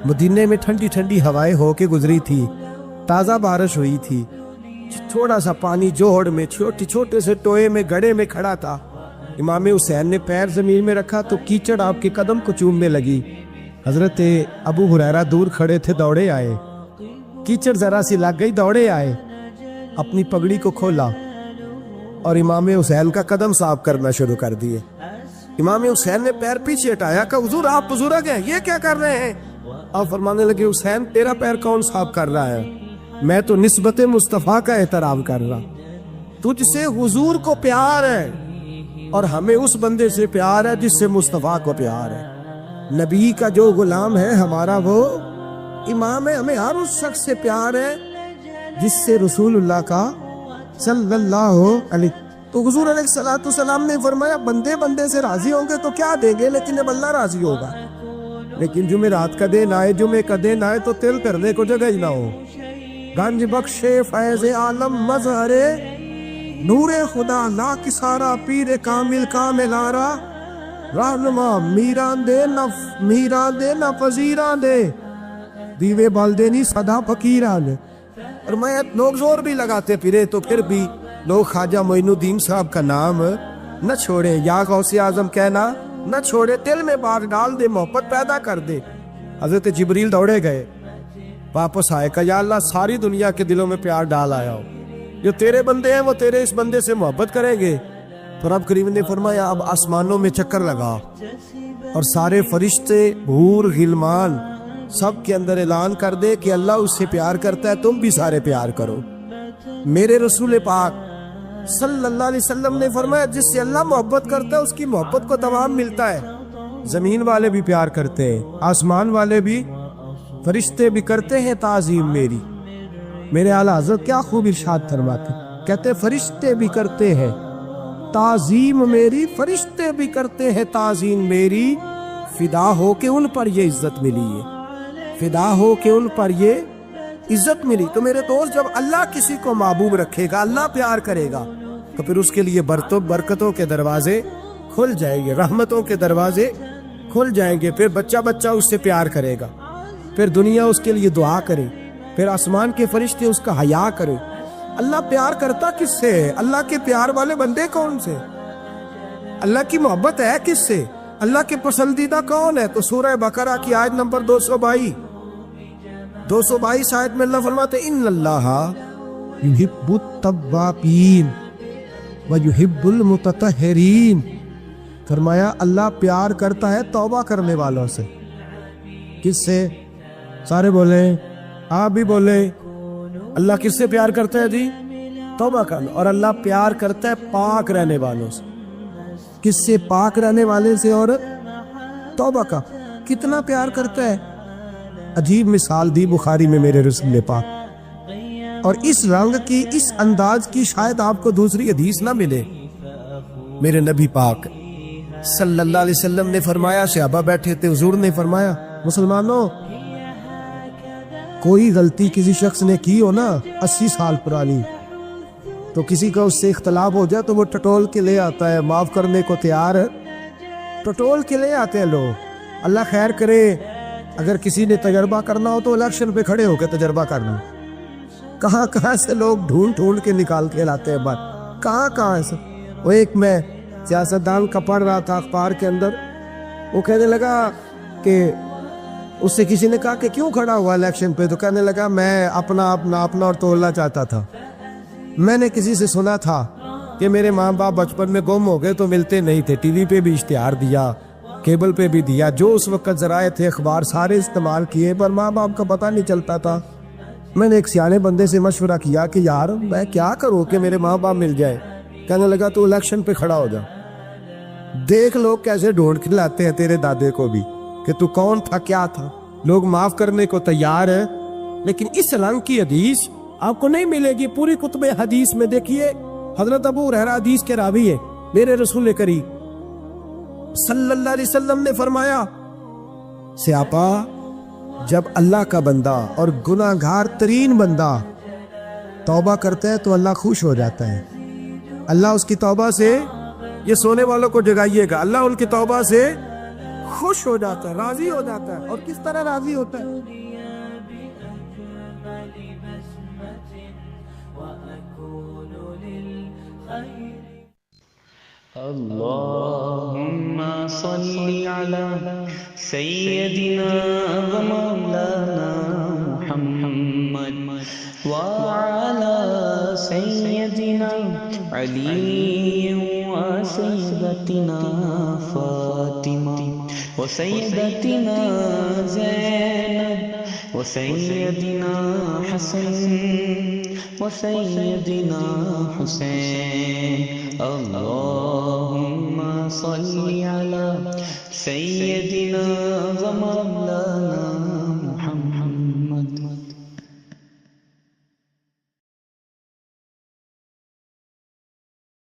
مدینے میں ٹھنڈی ٹھنڈی ہوائیں ہو کے گزری تھی، تازہ بارش ہوئی تھی، تھوڑا سا پانی جوہڑ میں چھوٹے سے ٹوئے میں گڑھے میں کھڑا تھا، امام حسین نے پیر زمین میں رکھا تو کیچڑ آپ کے قدم کو چومنے لگی، حضرت ابو ہریرہ دور کھڑے تھے، دوڑے آئے، کیچڑ ذرا سی لگ گئی، دوڑے آئے، اپنی پگڑی کو کھولا اور امام حسین کا قدم صاف کرنا شروع کر دیے۔ امام حسین نے پیر پیچھے ہٹایا، کہا حضور آپ بزرگ ہیں، یہ کیا کر رہے ہیں؟ آپ فرمانے لگے، حسین تیرا پیر کون صاف کر رہا ہے؟ میں تو نسبت مصطفیٰ کا احترام کر رہا، تجھ سے حضور کو پیار ہے اور ہمیں اس بندے سے پیار ہے جس سے مصطفیٰ کو پیار ہے۔ نبی کا جو غلام ہے ہمارا وہ امام ہے، ہمیں ہر اس شخص سے پیار ہے جس سے رسول اللہ کا صلی اللہ علیہ، تو حضور علیہ الصلوۃ والسلام نے فرمایا، بندے بندے سے راضی ہوں گے تو کیا دیں گے، لیکن جب اللہ راضی ہوگا، لیکن جمعرات کا دن آئے، جمعے کا دن آئے تو تل کرنے کو جگہ ہی نہ ہو، گنج بخشے فیض عالم مظہر نور خدا لا کسارا پیر کامل کامل آرا رہنما میران دے نہ فزیران دے دیوے بالدے نہیں صدا فقیران دے۔ اور میں لوگ زور بھی لگاتے پھرے تو پھر بھی لوگ خواجہ معین الدین صاحب کا نام نہ چھوڑے، یا غوث اعظم کہنا نہ چھوڑے، دل میں بات ڈال دے، محبت پیدا کر دے۔ حضرت جبریل دوڑے گئے، واپس آئے، کہا یا اللہ ساری دنیا کے دلوں میں پیار ڈال آیا ہو، جو تیرے بندے ہیں وہ تیرے اس بندے سے محبت کریں گے۔ تو رب کریم نے فرمایا اب آسمانوں میں چکر لگا اور سارے فرشتے حور غلمان سب کے اندر اعلان کر دے کہ اللہ اس سے پیار کرتا ہے، تم بھی سارے پیار کرو۔ میرے رسول پاک صلی اللہ علیہ وسلم نے فرمایا جس سے اللہ محبت کرتا ہے اس کی محبت کو دوام ملتا ہے۔ زمین والے بھی پیار کرتے ہیں، آسمان والے بھی، فرشتے بھی کرتے ہیں تعظیم میری۔ میرے اعلیٰ حضرت کیا خوب ارشاد فرماتے، کہتے فرشتے بھی کرتے ہیں تعظیم میری، فرشتے بھی کرتے ہیں تعظیم میری، فدا ہو کے ان پر یہ عزت ملی ہے، فدا ہو کے ان پر یہ عزت ملی. تو میرے دوست جب اللہ کسی کو محبوب رکھے گا, اللہ پیار کرے گا, تو پھر اس کے لیے برکتوں کے دروازے کھل جائیں گے, رحمتوں کے دروازے کھل جائیں گے. پھر بچہ بچہ اس سے پیار کرے گا, پھر دنیا اس کے لیے دعا کرے, پھر آسمان کے فرشتے اس کا حیا کرے. اللہ پیار کرتا کس سے ہے؟ اللہ کے پیار والے بندے کون سے؟ اللہ کی محبت ہے کس سے؟ اللہ کے پسندیدہ کون ہے؟ تو سورہ بقرہ کی آیت نمبر 222 آیت میں اللہ فرماتے ان اللہ یحب التوابین ویحب المتطہرین. فرمایا اللہ پیار کرتا ہے توبہ کرنے والوں سے. کس سے؟ سارے بولیں, آپ بھی بولیں. اللہ کس سے پیار کرتا ہے جی؟ توبہ کرنا. اور اللہ پیار کرتا ہے پاک رہنے والوں سے. کس سے؟ پاک رہنے والے سے اور توبہ کا. کتنا پیار کرتا ہے. عجیب مثال دی بخاری میں میرے رسول پاک, اور اس رنگ کی, اس انداز کی شاید آپ کو دوسری حدیث نہ ملے. میرے نبی پاک صلی اللہ علیہ وسلم نے فرمایا, صحابہ بیٹھے تھے, حضور نے فرمایا مسلمانوں کوئی غلطی کسی شخص نے کی ہو نا 80 سال پرانی, تو کسی کا اس سے اختلاف ہو جائے تو وہ ٹٹول کے لے آتا ہے, معاف کرنے کو تیار ٹٹول کے لے آتے ہیں لوگ. اللہ خیر کرے. اگر کسی نے تجربہ کرنا ہو تو الیکشن پہ کھڑے ہو کے تجربہ کرنا. کہاں کہاں سے لوگ ڈھونڈ کے نکال کے لاتے ہیں بات, کہاں سے. وہ ایک میں سیاستدان کا پڑھ رہا تھا اخبار کے اندر, وہ کہنے لگا کہ اس سے کسی نے کہا کہ کیوں کھڑا ہوا الیکشن پہ, تو کہنے لگا میں اپنا اور تولنا چاہتا تھا. میں نے کسی سے سنا تھا کہ میرے ماں باپ بچپن میں گم ہو گئے تو ملتے نہیں تھے, ٹی وی پہ بھی اشتہار دیا, کیبل پہ بھی دیا, جو اس وقت ذرائع تھے اخبار سارے استعمال کیے, پر ماں باپ کا پتہ نہیں چلتا تھا. میں نے ایک سیانے بندے سے مشورہ کیا کہ یار میں کیا کروں کہ میرے ماں باپ مل جائے. کہنے لگا تو الیکشن پہ کھڑا ہو جا, دیکھ لوگ کیسے ڈھونڈ کے لاتے ہیں تیرے دادے کو بھی کہ تو کون تھا, کیا تھا. لوگ معاف کرنے کو تیار ہیں, لیکن اس رنگ کی حدیث آپ کو نہیں ملے گی. پوری کتب حدیث میں دیکھیے, حضرت ابو ہریرہ حدیث کے راوی ہے, میرے رسول کریم صلی اللہ علیہ وسلم نے فرمایا سیاپا جب اللہ کا بندہ اور گناہ گار ترین بندہ توبہ کرتا ہے تو اللہ خوش ہو جاتا ہے. اللہ اس کی توبہ سے, یہ سونے والوں کو جگائیے گا, اللہ ان کی توبہ سے خوش ہو جاتا ہے, راضی ہو جاتا ہے. اور کس طرح راضی ہوتا ہے؟ اللهم صل على سيدنا ومولانا محمد وعلى سيدنا علي وسيدتنا فاطمة وسيدتنا زينب وسيدنا حسن وسيدنا حسين. اللهم صل على سيدنا ومولانا